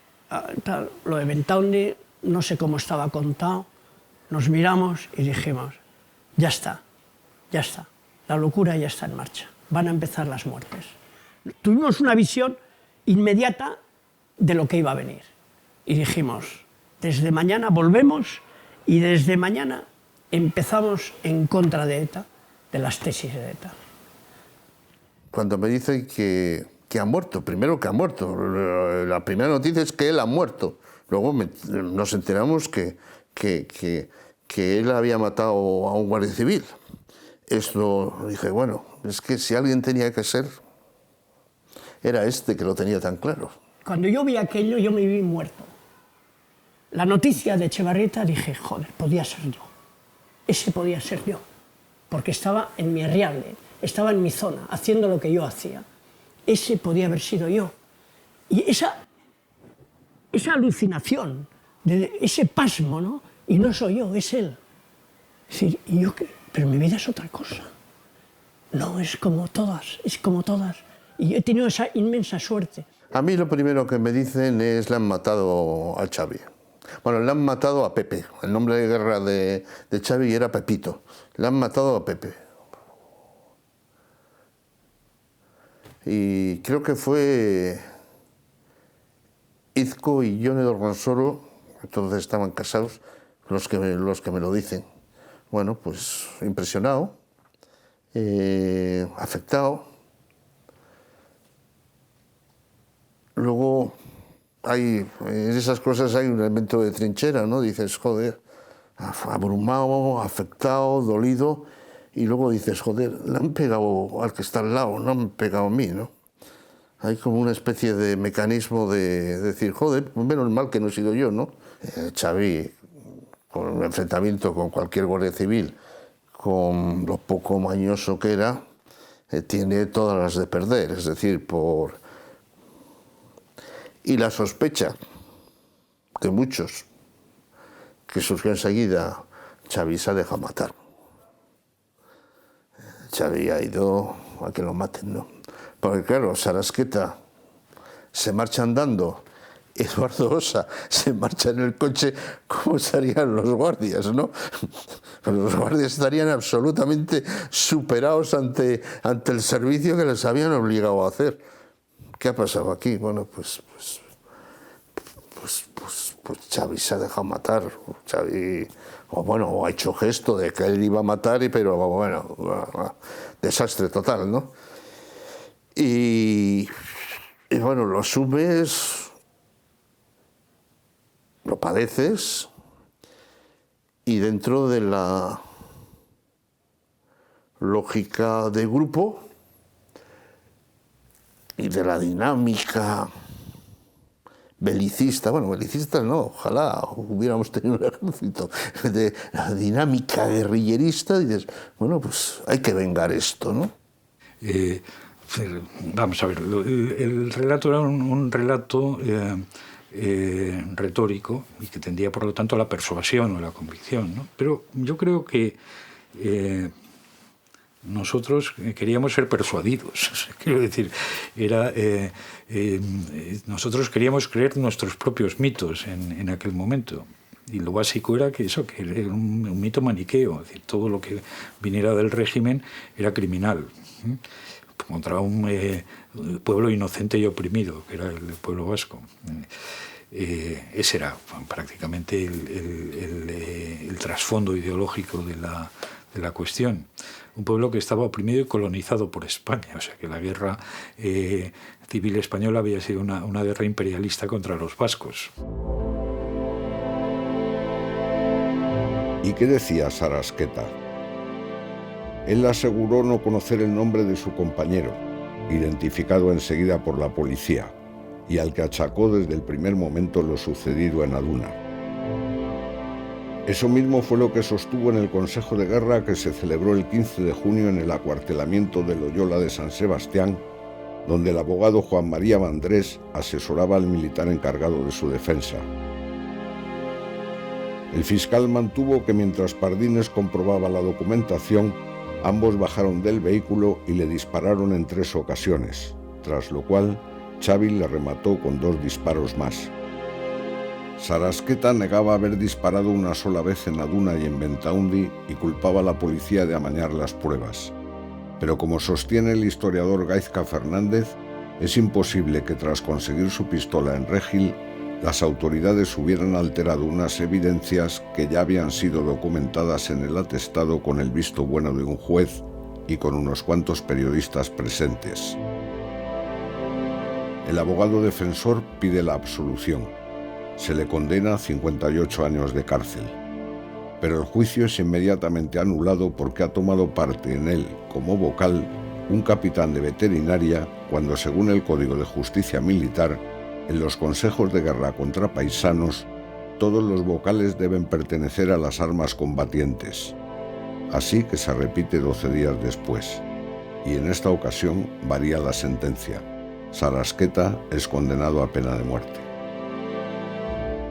lo de Ventaundi, no sé cómo estaba contado, nos miramos y dijimos, ya está, la locura ya está en marcha, van a empezar las muertes. Tuvimos una visión inmediata de lo que iba a venir y dijimos, desde mañana volvemos y desde mañana empezamos en contra de ETA, de las tesis de ETA. Cuando me dicen que que ha muerto. Primero que ha muerto. La primera noticia es que él ha muerto. Luego nos enteramos que él había matado a un guardia civil. Esto, dije, bueno, es que si alguien tenía que ser, era este que lo tenía tan claro. Cuando yo vi aquello, yo me vi muerto. La noticia de Etxebarrieta, dije, joder, podía ser yo. Ese podía ser yo. Porque estaba en mi arriable, estaba en mi zona, haciendo lo que yo hacía. Ese podía haber sido yo. Y esa alucinación, ese pasmo, ¿no? Y no soy yo, es él. Es decir, ¿y yo qué? Pero mi vida es otra cosa. No, es como todas, es como todas. Y he tenido esa inmensa suerte. A mí lo primero que me dicen es le han matado a Xavi. Bueno, le han matado a Pepe. El nombre de guerra de Xavi era Pepito. Le han matado a Pepe. Y creo que fue Izco y Jone Dorronsoro, entonces estaban casados, los que me lo dicen. Bueno, pues impresionado, afectado. Luego, en esas cosas hay un elemento de trinchera, ¿no? Dices, joder, abrumado, afectado, dolido, y luego dices, joder, le han pegado al que está al lado, no me han pegado a mí, ¿no? Hay como una especie de mecanismo de decir, joder, menos mal que no he sido yo, ¿no? Xavi, con un enfrentamiento con cualquier guardia civil, con lo poco mañoso que era, tiene todas las de perder, es decir, Y la sospecha de muchos que surgió enseguida, Xavi se ha dejado matar. Xavi ha ido a que lo maten, ¿no? Porque claro, Sarasqueta se marcha andando, Eduardo Osa se marcha en el coche, ¿cómo estarían los guardias, no? Los guardias estarían absolutamente superados ante el servicio que les habían obligado a hacer. ¿Qué ha pasado aquí? Bueno, pues Xavi se ha dejado matar. Xavi, o ha hecho gesto de que él iba a matar, pero bueno, desastre total, ¿no? Y bueno, lo asumes, lo padeces, y dentro de la lógica de grupo y de la dinámica belicista, bueno, belicista no, ojalá hubiéramos tenido un ejército, de la dinámica guerrillerista, y dices, bueno, pues hay que vengar esto, ¿no? Vamos a ver, el relato era un relato retórico y que tendía, por lo tanto, a la persuasión o la convicción, ¿no? Pero yo creo que nosotros queríamos ser persuadidos. Quiero decir, nosotros queríamos creer nuestros propios mitos en aquel momento. Y lo básico era que era un mito maniqueo. Es decir, todo lo que viniera del régimen era criminal, contra un pueblo inocente y oprimido, que era el pueblo vasco. Ese era prácticamente el trasfondo ideológico de la cuestión. Un pueblo que estaba oprimido y colonizado por España. O sea, que la guerra civil española había sido una guerra imperialista contra los vascos. ¿Y qué decía Sarasqueta? Él aseguró no conocer el nombre de su compañero, identificado enseguida por la policía, y al que achacó desde el primer momento lo sucedido en Aduna. Eso mismo fue lo que sostuvo en el Consejo de Guerra que se celebró el 15 de junio en el acuartelamiento de Loyola de San Sebastián, donde el abogado Juan María Vandrés asesoraba al militar encargado de su defensa. El fiscal mantuvo que mientras Pardines comprobaba la documentación, ambos bajaron del vehículo y le dispararon en 3 ocasiones, tras lo cual Xavi le remató con 2 disparos más. Sarasqueta negaba haber disparado una sola vez en Aduna y en Bentaundi y culpaba a la policía de amañar las pruebas. Pero como sostiene el historiador Gaizka Fernández, es imposible que tras conseguir su pistola en Regil, las autoridades hubieran alterado unas evidencias que ya habían sido documentadas en el atestado con el visto bueno de un juez y con unos cuantos periodistas presentes. El abogado defensor pide la absolución. Se le condena a 58 años de cárcel. Pero el juicio es inmediatamente anulado porque ha tomado parte en él, como vocal, un capitán de veterinaria, cuando según el Código de Justicia Militar, en los consejos de guerra contra paisanos, todos los vocales deben pertenecer a las armas combatientes. Así que se repite 12 días después. Y en esta ocasión varía la sentencia. Sarasqueta es condenado a pena de muerte.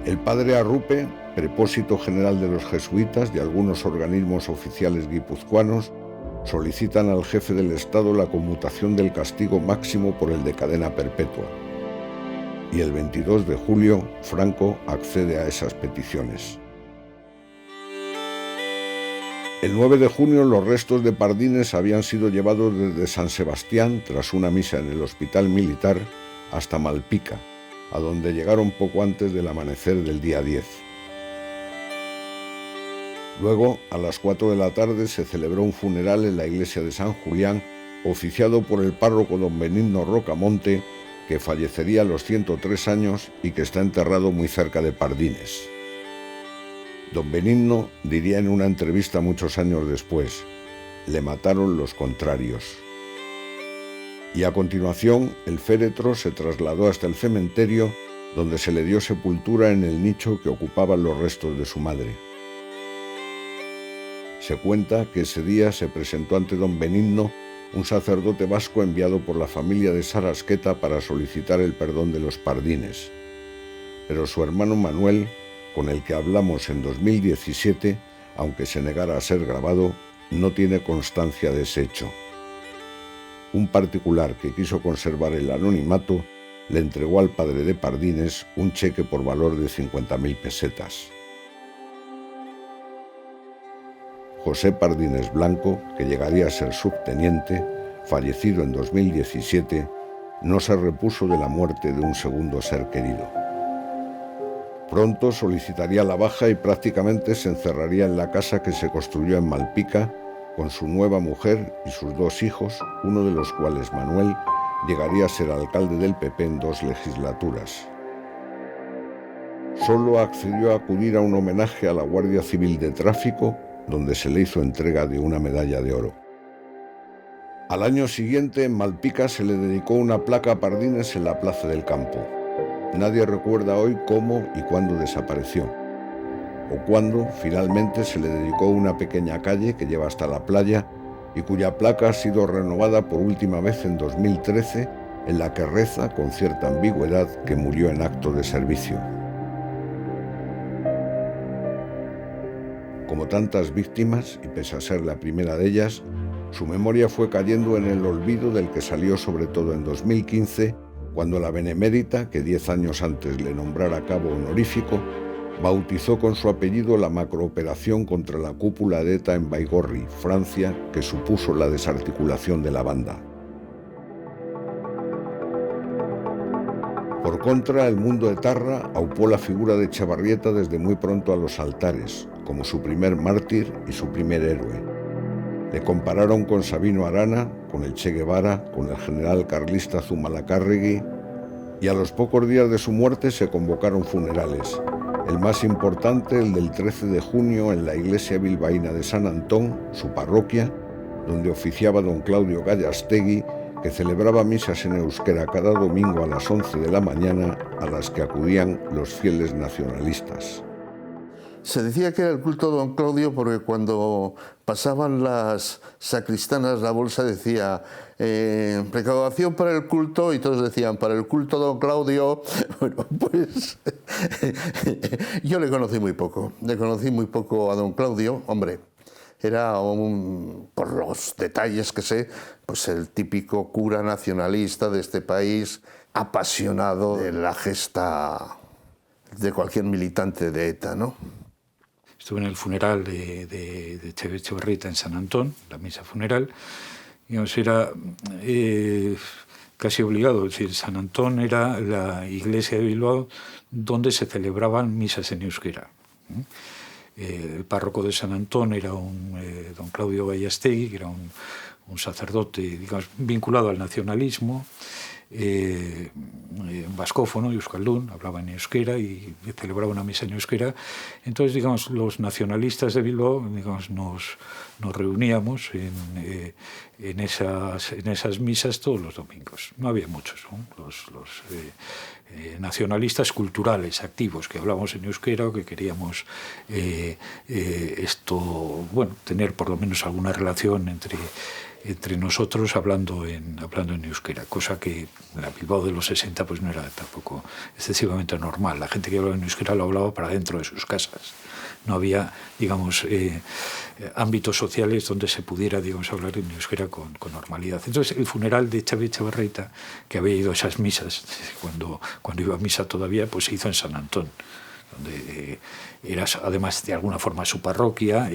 El padre Arrupe, prepósito general de los jesuitas y algunos organismos oficiales guipuzcoanos, solicitan al jefe del Estado la conmutación del castigo máximo por el de cadena perpetua. Y el 22 de julio, Franco accede a esas peticiones. El 9 de junio los restos de Pardines habían sido llevados desde San Sebastián, tras una misa en el Hospital Militar, hasta Malpica, a donde llegaron poco antes del amanecer del día 10. Luego, a las 4 de la tarde, se celebró un funeral en la iglesia de San Julián, oficiado por el párroco don Benigno Rocamonte, que fallecería a los 103 años y que está enterrado muy cerca de Pardines. Don Benigno diría en una entrevista muchos años después: le mataron los contrarios. Y a continuación, el féretro se trasladó hasta el cementerio, donde se le dio sepultura en el nicho que ocupaban los restos de su madre. Se cuenta que ese día se presentó ante don Benigno un sacerdote vasco enviado por la familia de Sarasqueta para solicitar el perdón de los Pardines. Pero su hermano Manuel, con el que hablamos en 2017, aunque se negara a ser grabado, no tiene constancia de ese hecho. Un particular que quiso conservar el anonimato le entregó al padre de Pardines un cheque por valor de 50.000 pesetas. José Pardines Blanco, que llegaría a ser subteniente, fallecido en 2017, no se repuso de la muerte de un segundo ser querido. Pronto solicitaría la baja y prácticamente se encerraría en la casa que se construyó en Malpica con su nueva mujer y sus 2 hijos, uno de los cuales, Manuel, llegaría a ser alcalde del PP en 2 legislaturas. Solo accedió a acudir a un homenaje a la Guardia Civil de Tráfico, donde se le hizo entrega de una medalla de oro. Al año siguiente, en Malpica, se le dedicó una placa a Pardines en la Plaza del Campo. Nadie recuerda hoy cómo y cuándo desapareció, o cuándo finalmente se le dedicó una pequeña calle que lleva hasta la playa y cuya placa ha sido renovada por última vez en 2013, en la que reza con cierta ambigüedad que murió en acto de servicio. Como tantas víctimas, y pese a ser la primera de ellas, su memoria fue cayendo en el olvido del que salió sobre todo en 2015, cuando la Benemérita, que 10 años antes le nombrara cabo honorífico, bautizó con su apellido la macrooperación contra la cúpula de ETA en Baigorri, Francia, que supuso la desarticulación de la banda. Por contra, el mundo etarra aupó la figura de Etxebarrieta desde muy pronto a los altares, como su primer mártir y su primer héroe. Le compararon con Sabino Arana, con el Che Guevara, con el general carlista Zumalacárregui, y a los pocos días de su muerte se convocaron funerales. El más importante, el del 13 de junio, en la iglesia bilbaína de San Antón, su parroquia, donde oficiaba don Claudio Gallastegui, que celebraba misas en euskera cada domingo a las 11 de la mañana, a las que acudían los fieles nacionalistas. Se decía que era el culto de don Claudio porque cuando pasaban las sacristanas la bolsa decía recaudación para el culto, y todos decían para el culto de don Claudio. Bueno, pues yo le conocí muy poco a don Claudio. Hombre, era por los detalles que sé, pues el típico cura nacionalista de este país, apasionado de la gesta de cualquier militante de ETA, ¿no? Estuve en el funeral de Etxebarrieta en San Antón, la misa funeral. Digamos, era casi obligado. Es decir, San Antón era la iglesia de Bilbao donde se celebraban misas en euskera. El párroco de San Antón era don Claudio Gallastegui, que era un sacerdote, digamos, vinculado al nacionalismo. vascófono, euskaldún, hablaba en euskera y celebraba una misa en euskera. Entonces, digamos, los nacionalistas de Bilbao, digamos, nos reuníamos en esas misas todos los domingos. No había muchos, ¿no? Los nacionalistas culturales activos que hablábamos en euskera o que queríamos tener por lo menos alguna relación entre nosotros hablando en euskera, cosa que en la Bilbao de los 60 pues no era tampoco excesivamente normal. La gente que hablaba en euskera lo hablaba para dentro de sus casas. No había, digamos, ámbitos sociales donde se pudiera, digamos, hablar en euskera con normalidad. Entonces, el funeral de Xavi Etxebarrieta, que había ido a esas misas, cuando iba a misa todavía, pues se hizo en San Antón, donde era además de alguna forma su parroquia,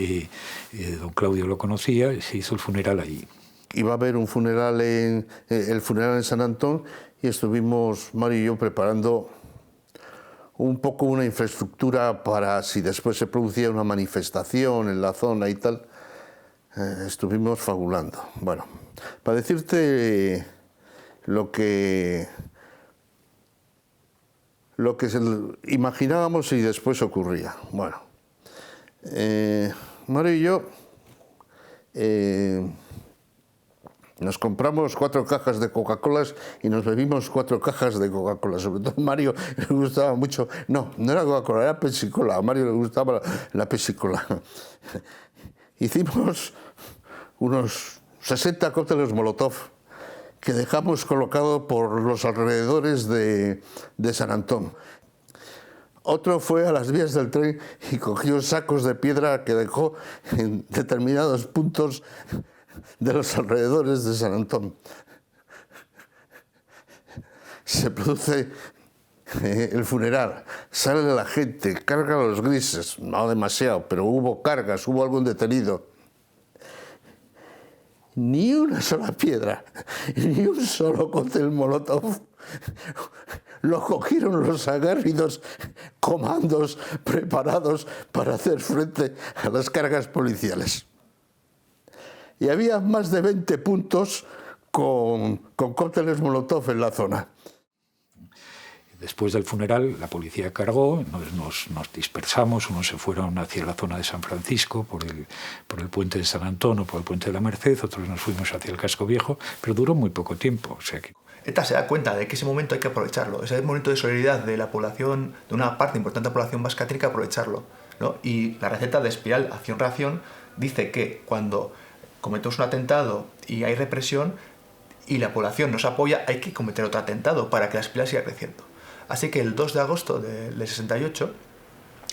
don Claudio lo conocía, y se hizo el funeral allí. Iba a haber un funeral el funeral en San Antón y estuvimos Mario y yo preparando un poco una infraestructura para si después se producía una manifestación en la zona y tal. Estuvimos fabulando. Bueno, para decirte lo que imaginábamos y después ocurría. Bueno, Mario y yo nos compramos 4 cajas de Coca-Colas y nos bebimos 4 cajas de Coca-Cola. Sobre todo a Mario le gustaba mucho. No era Coca-Cola, era Pepsi-Cola. A Mario le gustaba la Pepsi-Cola. Hicimos unos 60 cócteles Molotov que dejamos colocados por los alrededores de San Antón. Otro fue a las vías del tren y cogió sacos de piedra que dejó en determinados puntos de los alrededores de San Antón. Se produce el funeral, sale la gente, carga los grises, no demasiado, pero hubo cargas, hubo algún detenido. Ni una sola piedra, ni un solo cóctel Molotov. Lo cogieron los aguerridos comandos preparados para hacer frente a las cargas policiales. Y había más de 20 puntos con cócteles Molotov en la zona. Después del funeral, la policía cargó, nos dispersamos, unos se fueron hacia la zona de San Francisco, por el puente de San Antón o por el puente de la Merced, otros nos fuimos hacia el Casco Viejo, pero duró muy poco tiempo. O sea que... ETA se da cuenta de que ese momento hay que aprovecharlo, ese momento de solidaridad de la población, de una parte importante de la población vasca, tiene que aprovecharlo, ¿no? Y la receta de espiral acción-reacción dice que cuando cometemos un atentado y hay represión y la población nos apoya, hay que cometer otro atentado para que la espiral siga creciendo. Así que el 2 de agosto del 68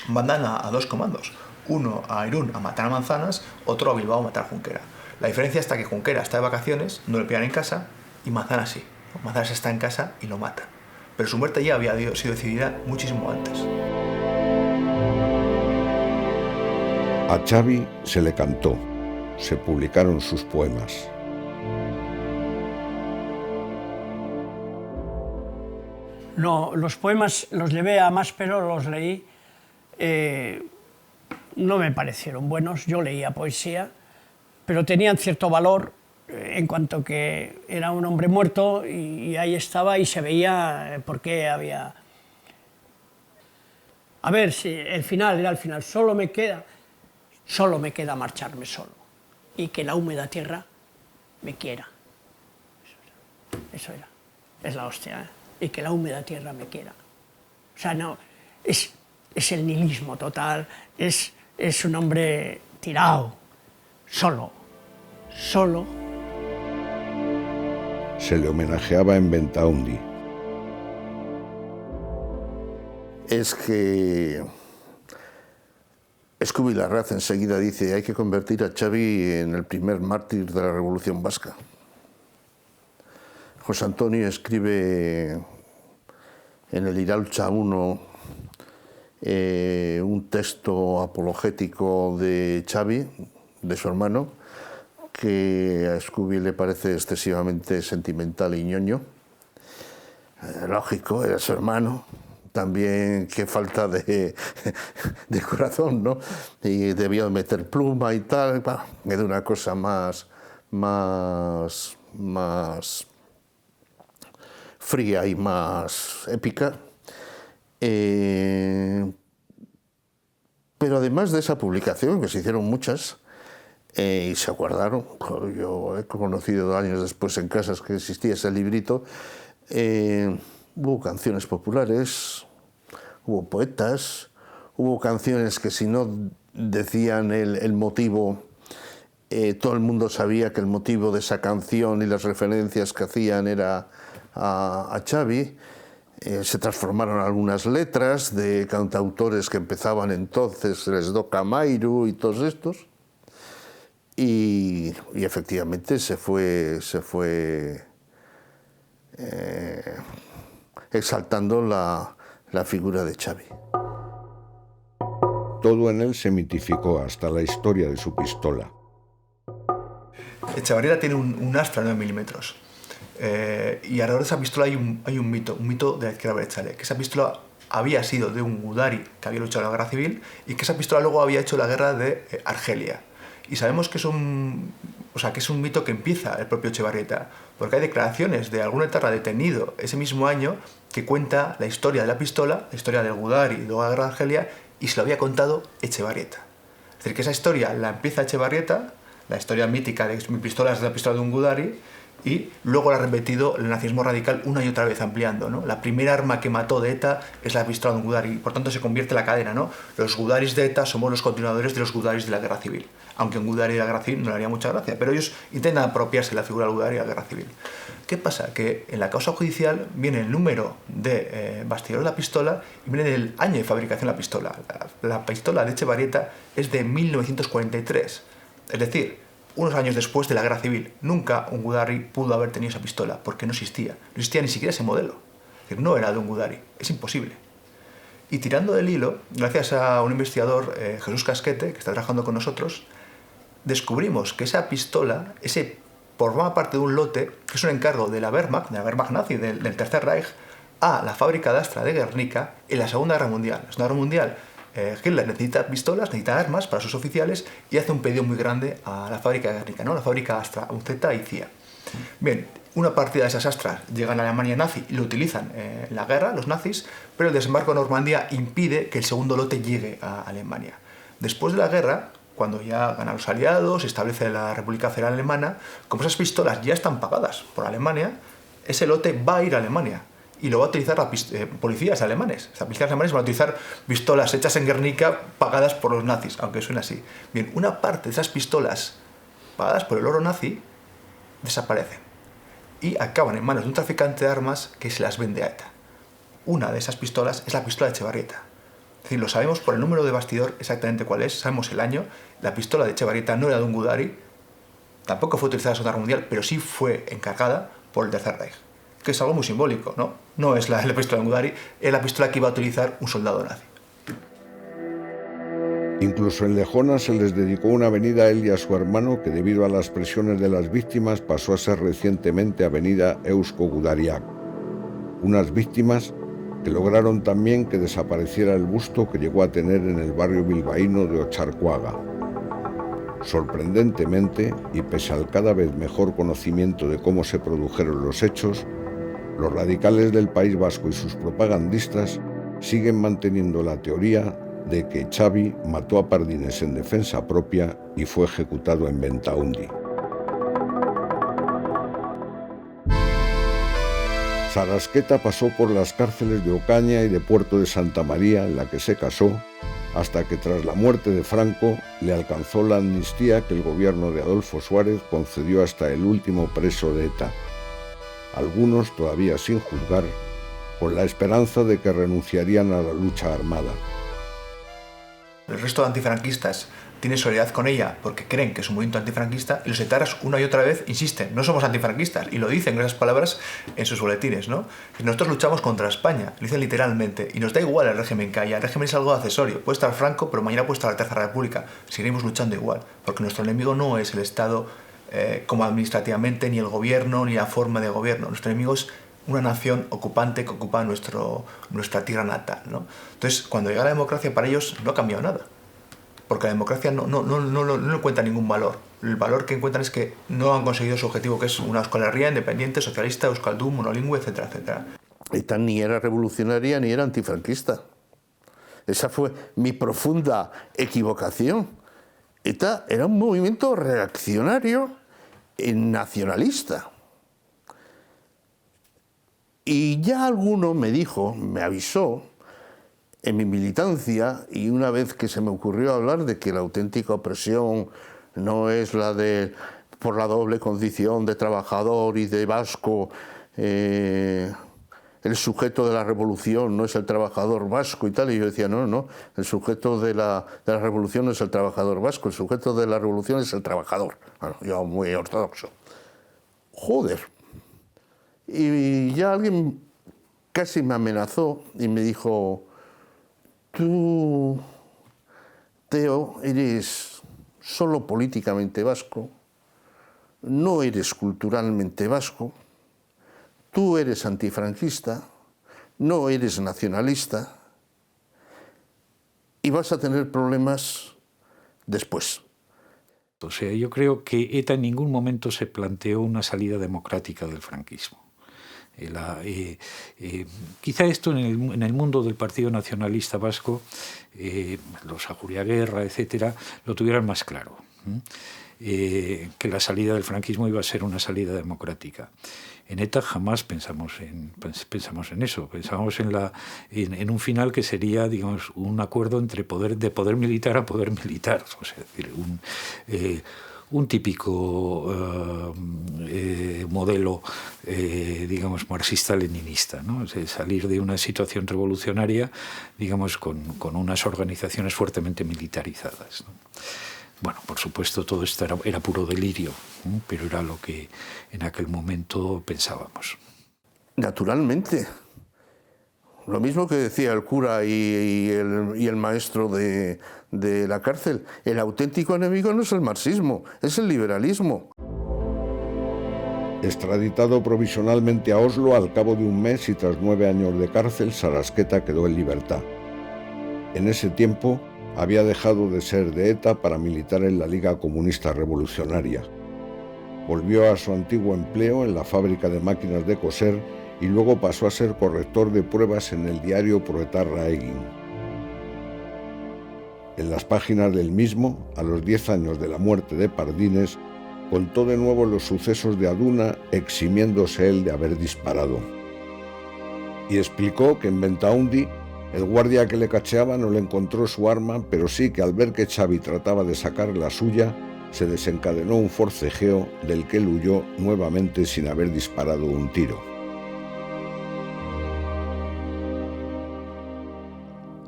mandan a 2 comandos, uno a Irún a matar a Manzanas, otro a Bilbao a matar a Junquera. La diferencia está que Junquera está de vacaciones, no le pillan en casa, y Manzanas sí. Manzanas está en casa y lo matan. Pero su muerte ya había sido decidida muchísimo antes. A Xavi se le cantó, se publicaron sus poemas. No, los poemas los llevé a Máspero, los leí, no me parecieron buenos, yo leía poesía, pero tenían cierto valor en cuanto que era un hombre muerto y ahí estaba y se veía por qué había... A ver, si el final era el final, solo me queda marcharme solo y que la húmeda tierra me quiera. Eso era, es la hostia, ¿eh? Y que la húmeda tierra me quiera. O sea, no, es el nihilismo total, es un hombre tirado, solo. Se le homenajeaba en Ventaundi. Es que Escubi Larraz enseguida dice: hay que convertir a Xavi en el primer mártir de la Revolución Vasca. José Antonio escribe en el Iraultza 1 un texto apologético de Xavi, de su hermano, que a Escubi le parece excesivamente sentimental y ñoño. Lógico, era su hermano. También qué falta de corazón, ¿no? Y debió meter pluma y tal. Era una cosa más fría y más épica. Pero además de esa publicación, que se hicieron muchas, y se guardaron, yo he conocido años después en casas que existía ese librito, hubo canciones populares, hubo poetas, hubo canciones que si no decían el motivo, todo el mundo sabía que el motivo de esa canción y las referencias que hacían era a Xavi. Se transformaron algunas letras de cantautores que empezaban entonces, Lesdo Camairu y todos estos, y efectivamente se fue exaltando la figura de Xavi. Todo en él se mitificó, hasta la historia de su pistola. Etxebarrieta tiene un Astra 9 milímetros. Y alrededor de esa pistola hay un mito de la izquierda abertzale, que esa pistola había sido de un Gudari que había luchado en la guerra civil y que esa pistola luego había hecho la guerra de Argelia. Y sabemos que es un mito que empieza el propio Etxebarrieta, porque hay declaraciones de algún etarra detenido ese mismo año que cuenta la historia de la pistola, la historia del Gudari y luego la guerra de Argelia, y se lo había contado Etxebarrieta. Es decir, que esa historia la empieza Etxebarrieta, la historia mítica de mi pistola es la pistola de un Gudari, y luego la ha repetido el nazismo radical una y otra vez ampliando, ¿no? La primera arma que mató de ETA es la pistola de un Gudari, y por tanto se convierte en la cadena, ¿no? Los Gudaris de ETA somos los continuadores de los Gudaris de la guerra civil, aunque un Gudari de la guerra civil no le haría mucha gracia, pero ellos intentan apropiarse de la figura del Gudari de la guerra civil. ¿Qué pasa? Que en la causa judicial viene el número de bastidor de la pistola y viene el año de fabricación de la pistola. La pistola de Etxebarrieta es de 1943, es decir, unos años después de la guerra civil. Nunca un Gudari pudo haber tenido esa pistola, porque no existía ni siquiera ese modelo. Es decir, no era de un Gudari, es imposible. Y tirando del hilo, gracias a un investigador, Jesús Casquete, que está trabajando con nosotros, descubrimos que esa pistola, formaba parte de un lote, que es un encargo de la Wehrmacht nazi, del Tercer Reich, a la fábrica de Astra de Guernica en la Segunda Guerra Mundial. La Segunda Guerra Mundial, Hitler necesita pistolas, necesita armas para sus oficiales y hace un pedido muy grande a la fábrica de Guernica, ¿no? La fábrica Astra, UZ y CIA. Bien, una partida de esas Astras llegan a Alemania nazi y lo utilizan en la guerra, los nazis, pero el desembarco en Normandía impide que el segundo lote llegue a Alemania. Después de la guerra, cuando ya ganan los aliados, se establece la República Federal Alemana, como esas pistolas ya están pagadas por Alemania, ese lote va a ir a Alemania. Y lo va a utilizar policías alemanes. Los policías alemanes van a utilizar pistolas hechas en Guernica pagadas por los nazis, aunque suene así. Bien, una parte de esas pistolas pagadas por el oro nazi desaparecen y acaban en manos de un traficante de armas que se las vende a ETA. Una de esas pistolas es la pistola de Etxebarrieta. Es decir, lo sabemos por el número de bastidor exactamente cuál es, sabemos el año. La pistola de Etxebarrieta no era de un Gudari, tampoco fue utilizada en la Segunda Guerra Mundial, pero sí fue encargada por el Tercer Reich, que es algo muy simbólico, ¿no? No es la pistola de Gudari, es la pistola que iba a utilizar un soldado nazi. Incluso en Lejona se les dedicó una avenida a él y a su hermano, que debido a las presiones de las víctimas pasó a ser recientemente avenida Eusko Gudariak. Unas víctimas que lograron también que desapareciera el busto que llegó a tener en el barrio bilbaíno de Otxarkoaga. Sorprendentemente, y pese al cada vez mejor conocimiento de cómo se produjeron los hechos, los radicales del País Vasco y sus propagandistas siguen manteniendo la teoría de que Xavi mató a Pardines en defensa propia y fue ejecutado en Bentaundi. Sarasqueta pasó por las cárceles de Ocaña y de Puerto de Santa María, en la que se casó, hasta que tras la muerte de Franco le alcanzó la amnistía que el gobierno de Adolfo Suárez concedió hasta el último preso de ETA, algunos todavía sin juzgar, con la esperanza de que renunciarían a la lucha armada. El resto de antifranquistas tienen solidaridad con ella porque creen que es un movimiento antifranquista, y los etarras una y otra vez insisten, no somos antifranquistas, y lo dicen con esas palabras en sus boletines, ¿no? Nosotros luchamos contra España, lo dicen literalmente, y nos da igual el régimen que haya, el régimen es algo accesorio, puede estar Franco, pero mañana puede estar la Tercera República, seguiremos luchando igual, porque nuestro enemigo no es el Estado como administrativamente, ni el gobierno, ni la forma de gobierno, nuestro enemigo es una nación ocupante que ocupa nuestra tierra natal, ¿no? Entonces, cuando llega la democracia, para ellos no ha cambiado nada. porque la democracia no le encuentra ningún valor. El valor que encuentran es que no han conseguido su objetivo, que es una Euskal Herria independiente, socialista, euskaldun, monolingüe, etcétera, etcétera. ETA ni era revolucionaria ni era antifranquista. Esa fue mi profunda equivocación. ETA era un movimiento reaccionario y nacionalista. Y ya alguno me dijo, me avisó, en mi militancia, y una vez que se me ocurrió hablar de que la auténtica opresión no es la de por la doble condición de trabajador y de vasco, el sujeto de la revolución no es el trabajador vasco y tal, y yo decía, no, el sujeto de la revolución no es el trabajador vasco, el sujeto de la revolución es el trabajador. Bueno, yo muy ortodoxo. Joder. Y ya alguien casi me amenazó y me dijo, tú, Teo, eres solo políticamente vasco, no eres culturalmente vasco, tú eres antifranquista, no eres nacionalista y vas a tener problemas después. O sea, yo creo que ETA en ningún momento se planteó una salida democrática del franquismo. Quizá esto en el mundo del Partido Nacionalista Vasco, los Ajuriaguerra, etcétera, lo tuvieran más claro, que la salida del franquismo iba a ser una salida democrática. En ETA jamás pensamos en eso, pensamos en un final que sería, digamos, un acuerdo entre de poder militar a poder militar, o sea, es decir, un típico modelo, digamos, marxista-leninista, ¿no? Es salir de una situación revolucionaria, digamos, con unas organizaciones fuertemente militarizadas, ¿no? Bueno, por supuesto, todo esto era puro delirio, ¿no? Pero era lo que en aquel momento pensábamos. Naturalmente. Lo mismo que decía el cura y el maestro de la cárcel. El auténtico enemigo no es el marxismo, es el liberalismo. Extraditado provisionalmente a Oslo, al cabo de un mes y tras 9 años de cárcel, Sarasqueta quedó en libertad. En ese tiempo había dejado de ser de ETA para militar en la Liga Comunista Revolucionaria. Volvió a su antiguo empleo en la fábrica de máquinas de coser y luego pasó a ser corrector de pruebas en el diario Proetarra Egin. En las páginas del mismo, a los 10 años de la muerte de Pardines, contó de nuevo los sucesos de Aduna, eximiéndose él de haber disparado. Y explicó que en Bentaundi el guardia que le cacheaba no le encontró su arma, pero sí que al ver que Xavi trataba de sacar la suya, se desencadenó un forcejeo del que él huyó nuevamente sin haber disparado un tiro.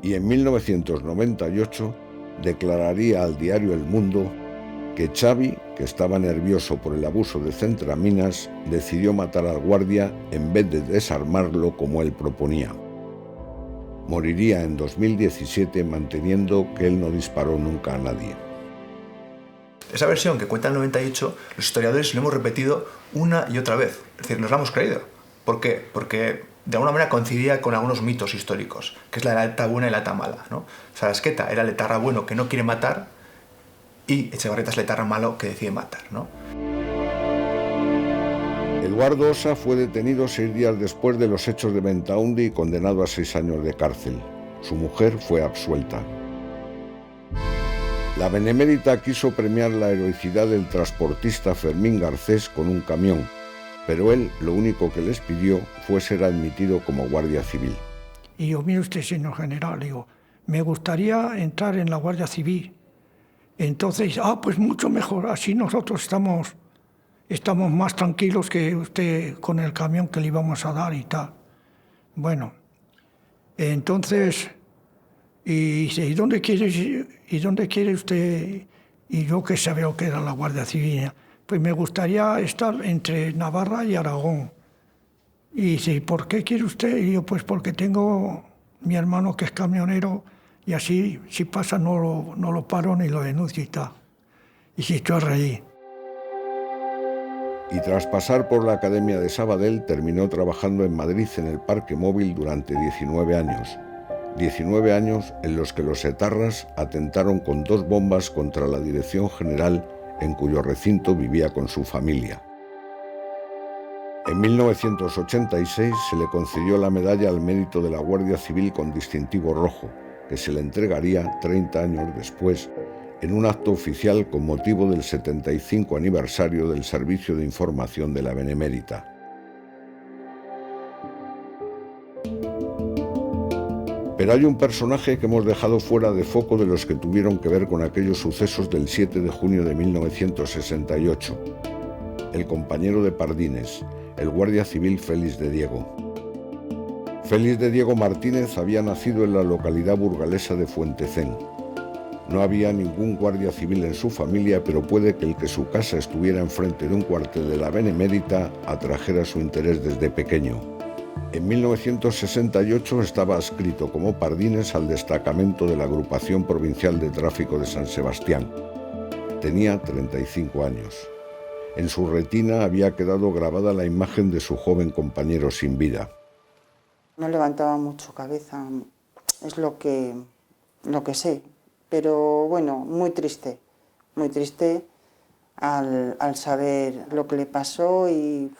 Y en 1998 declararía al diario El Mundo que Xavi, que estaba nervioso por el abuso de Centraminas, decidió matar al guardia en vez de desarmarlo como él proponía. Moriría en 2017 manteniendo que él no disparó nunca a nadie. Esa versión que cuenta el 98, los historiadores lo hemos repetido una y otra vez. Es decir, nos la hemos creído. ¿Por qué? Porque de alguna manera coincidía con algunos mitos históricos, que es la de la ETA buena y la ETA mala, ¿no? Sarasqueta era el etarra bueno que no quiere matar y Etxebarrieta es el etarra malo que decide matar, ¿no? Eduardo Osa fue detenido 6 días después de los hechos de Bentaundi y condenado a 6 años de cárcel. Su mujer fue absuelta. La Benemérita quiso premiar la heroicidad del transportista Fermín Garcés con un camión, pero él lo único que les pidió fue ser admitido como guardia civil. Y yo, mire usted, señor general, digo, me gustaría entrar en la Guardia Civil. Entonces, pues mucho mejor, así nosotros estamos más tranquilos que usted con el camión que le íbamos a dar y tal. Bueno, entonces, y dice, ¿y dónde quiere usted? Y yo que sabía lo que era la Guardia Civil, pues me gustaría estar entre Navarra y Aragón. Y dice, ¿por qué quiere usted? Y yo, pues porque tengo mi hermano que es camionero y así, si pasa, no lo paro ni lo denuncio y tal. Y se echó a reír. Y tras pasar por la Academia de Sabadell, terminó trabajando en Madrid en el Parque Móvil durante 19 años. 19 años en los que los etarras atentaron con 2 bombas contra la Dirección General, en cuyo recinto vivía con su familia. En 1986 se le concedió la Medalla al Mérito de la Guardia Civil con distintivo rojo, que se le entregaría 30 años después, en un acto oficial con motivo del 75 aniversario del Servicio de Información de la Benemérita. Pero hay un personaje que hemos dejado fuera de foco de los que tuvieron que ver con aquellos sucesos del 7 de junio de 1968. El compañero de Pardines, el guardia civil Félix de Diego. Félix de Diego Martínez había nacido en la localidad burgalesa de Fuentecén. No había ningún guardia civil en su familia, pero puede que el que su casa estuviera enfrente de un cuartel de la Benemérita atrajera su interés desde pequeño. En 1968 estaba adscrito como Pardines al destacamento de la Agrupación Provincial de Tráfico de San Sebastián. Tenía 35 años. En su retina había quedado grabada la imagen de su joven compañero sin vida. No levantaba mucho cabeza, es lo que sé. Pero bueno, muy triste al saber lo que le pasó y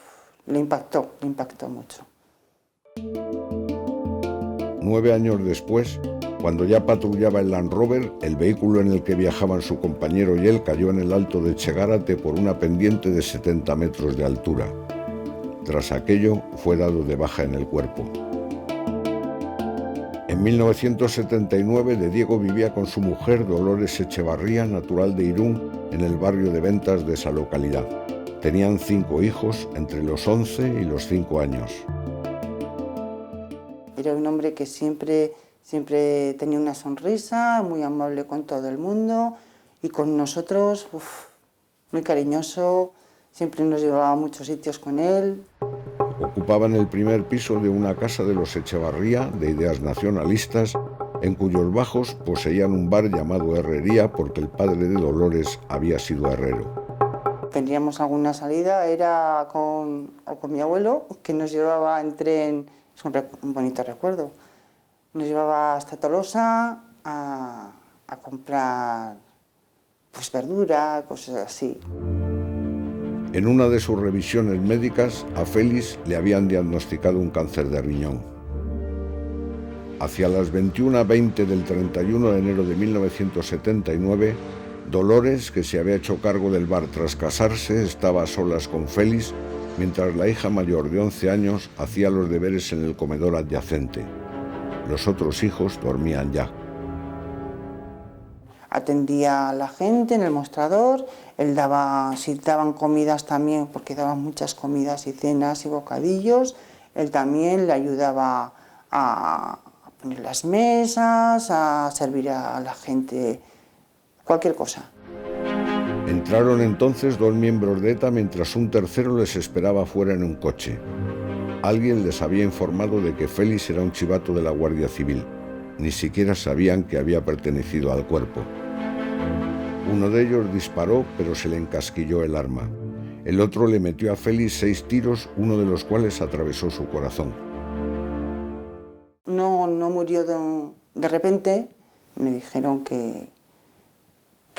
le impactó mucho. 9 años después, cuando ya patrullaba el Land Rover, el vehículo en el que viajaban su compañero y él cayó en el alto de Chegárate por una pendiente de 70 metros de altura. Tras aquello, fue dado de baja en el cuerpo. En 1979, de Diego vivía con su mujer, Dolores Echevarría, natural de Irún, en el barrio de Ventas de esa localidad. Tenían 5 hijos, entre los 11 y los 5 años. Era un hombre que siempre tenía una sonrisa, muy amable con todo el mundo y con nosotros, muy cariñoso, siempre nos llevaba a muchos sitios con él. Ocupaban el primer piso de una casa de los Echevarría, de ideas nacionalistas, en cuyos bajos poseían un bar llamado Herrería porque el padre de Dolores había sido herrero. Tendríamos alguna salida, era con mi abuelo, que nos llevaba en tren, es un bonito recuerdo, nos llevaba hasta Tolosa a comprar pues verdura, cosas así. En una de sus revisiones médicas, a Félix le habían diagnosticado un cáncer de riñón. Hacia las 21:20 del 31 de enero de 1979, Dolores, que se había hecho cargo del bar tras casarse, estaba a solas con Félix, mientras la hija mayor de 11 años hacía los deberes en el comedor adyacente. Los otros hijos dormían ya. Atendía a la gente en el mostrador, él si daban comidas también, porque daban muchas comidas y cenas y bocadillos, él también le ayudaba a poner las mesas, a servir a la gente, cualquier cosa. Entraron entonces 2 miembros de ETA mientras un tercero les esperaba fuera en un coche. Alguien les había informado de que Félix era un chivato de la Guardia Civil. Ni siquiera sabían que había pertenecido al cuerpo. Uno de ellos disparó, pero se le encasquilló el arma. El otro le metió a Félix 6 tiros, uno de los cuales atravesó su corazón. No murió de repente. Me dijeron que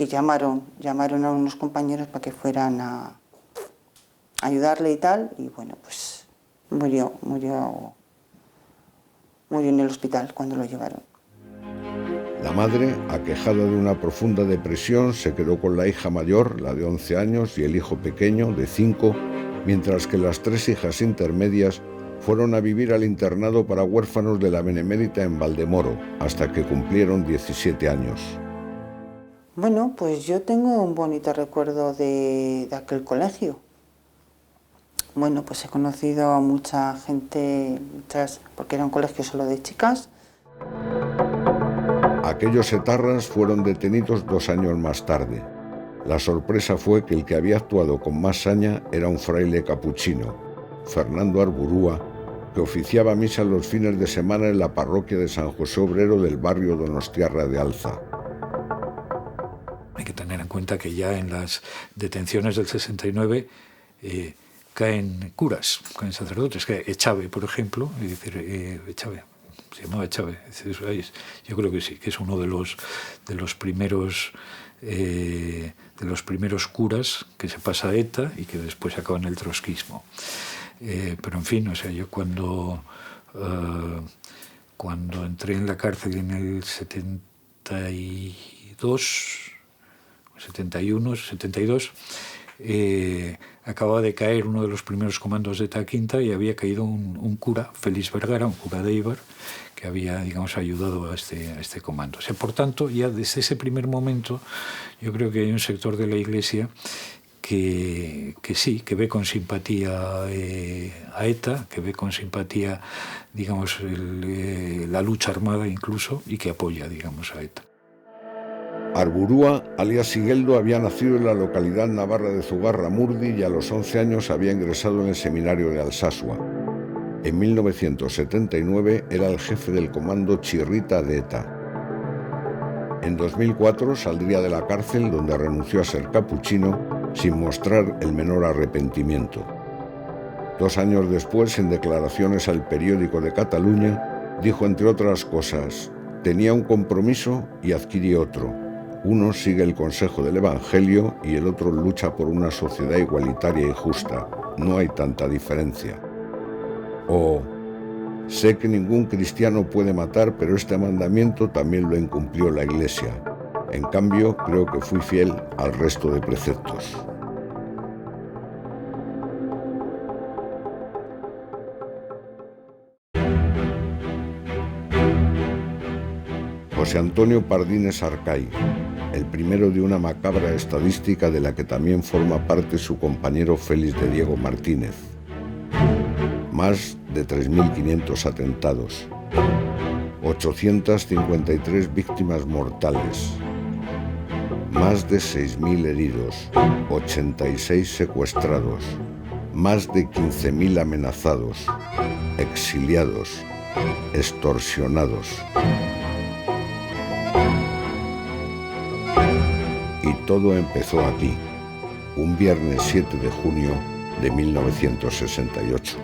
llamaron a unos compañeros para que fueran a ayudarle y tal, y bueno, pues murió en el hospital cuando lo llevaron. La madre, aquejada de una profunda depresión, se quedó con la hija mayor, la de 11 años, y el hijo pequeño, de 5, mientras que las 3 hijas intermedias fueron a vivir al internado para huérfanos de la Benemérita en Valdemoro, hasta que cumplieron 17 años. Bueno, pues yo tengo un bonito recuerdo de aquel colegio. Bueno, pues he conocido a mucha gente, porque era un colegio solo de chicas. Aquellos etarras fueron detenidos 2 años más tarde. La sorpresa fue que el que había actuado con más saña era un fraile capuchino, Fernando Arburúa, que oficiaba misa los fines de semana en la parroquia de San José Obrero del barrio Donostiarra de Alza. Hay que tener en cuenta que ya en las detenciones del 69 caen curas, caen sacerdotes, que Echave, por ejemplo, es decir, Echave, se llamaba Chávez. Yo creo que sí, que es uno de los primeros curas que se pasa a ETA y que después acaba en el trotskismo. Pero en fin, o sea, yo cuando entré en la cárcel en el 72, acababa de caer uno de los primeros comandos de ETA Quinta y había caído un cura, Félix Vergara, un cura de Eibar, que había, digamos, ayudado a este comando. O sea, por tanto, ya desde ese primer momento, yo creo que hay un sector de la Iglesia que sí, que ve con simpatía a ETA, que ve con simpatía, digamos, la lucha armada incluso, y que apoya, digamos, a ETA. Arburúa, alias Sigueldo, había nacido en la localidad navarra de Zugarramurdi y a los 11 años había ingresado en el seminario de Alsasua. En 1979 era el jefe del comando Chirrita de ETA. En 2004 saldría de la cárcel, donde renunció a ser capuchino sin mostrar el menor arrepentimiento. 2 años después, en declaraciones al Periódico de Cataluña, dijo, entre otras cosas: tenía un compromiso y adquirí otro. Uno sigue el consejo del Evangelio y el otro lucha por una sociedad igualitaria y justa. No hay tanta diferencia. O: sé que ningún cristiano puede matar, pero este mandamiento también lo incumplió la Iglesia. En cambio, creo que fui fiel al resto de preceptos. José Antonio Pardines Arcay, el primero de una macabra estadística de la que también forma parte su compañero Félix de Diego Martínez. Más de 3.500 atentados, 853 víctimas mortales, más de 6.000 heridos, 86 secuestrados, más de 15.000 amenazados, exiliados, extorsionados. Y todo empezó aquí, un viernes 7 de junio de 1968.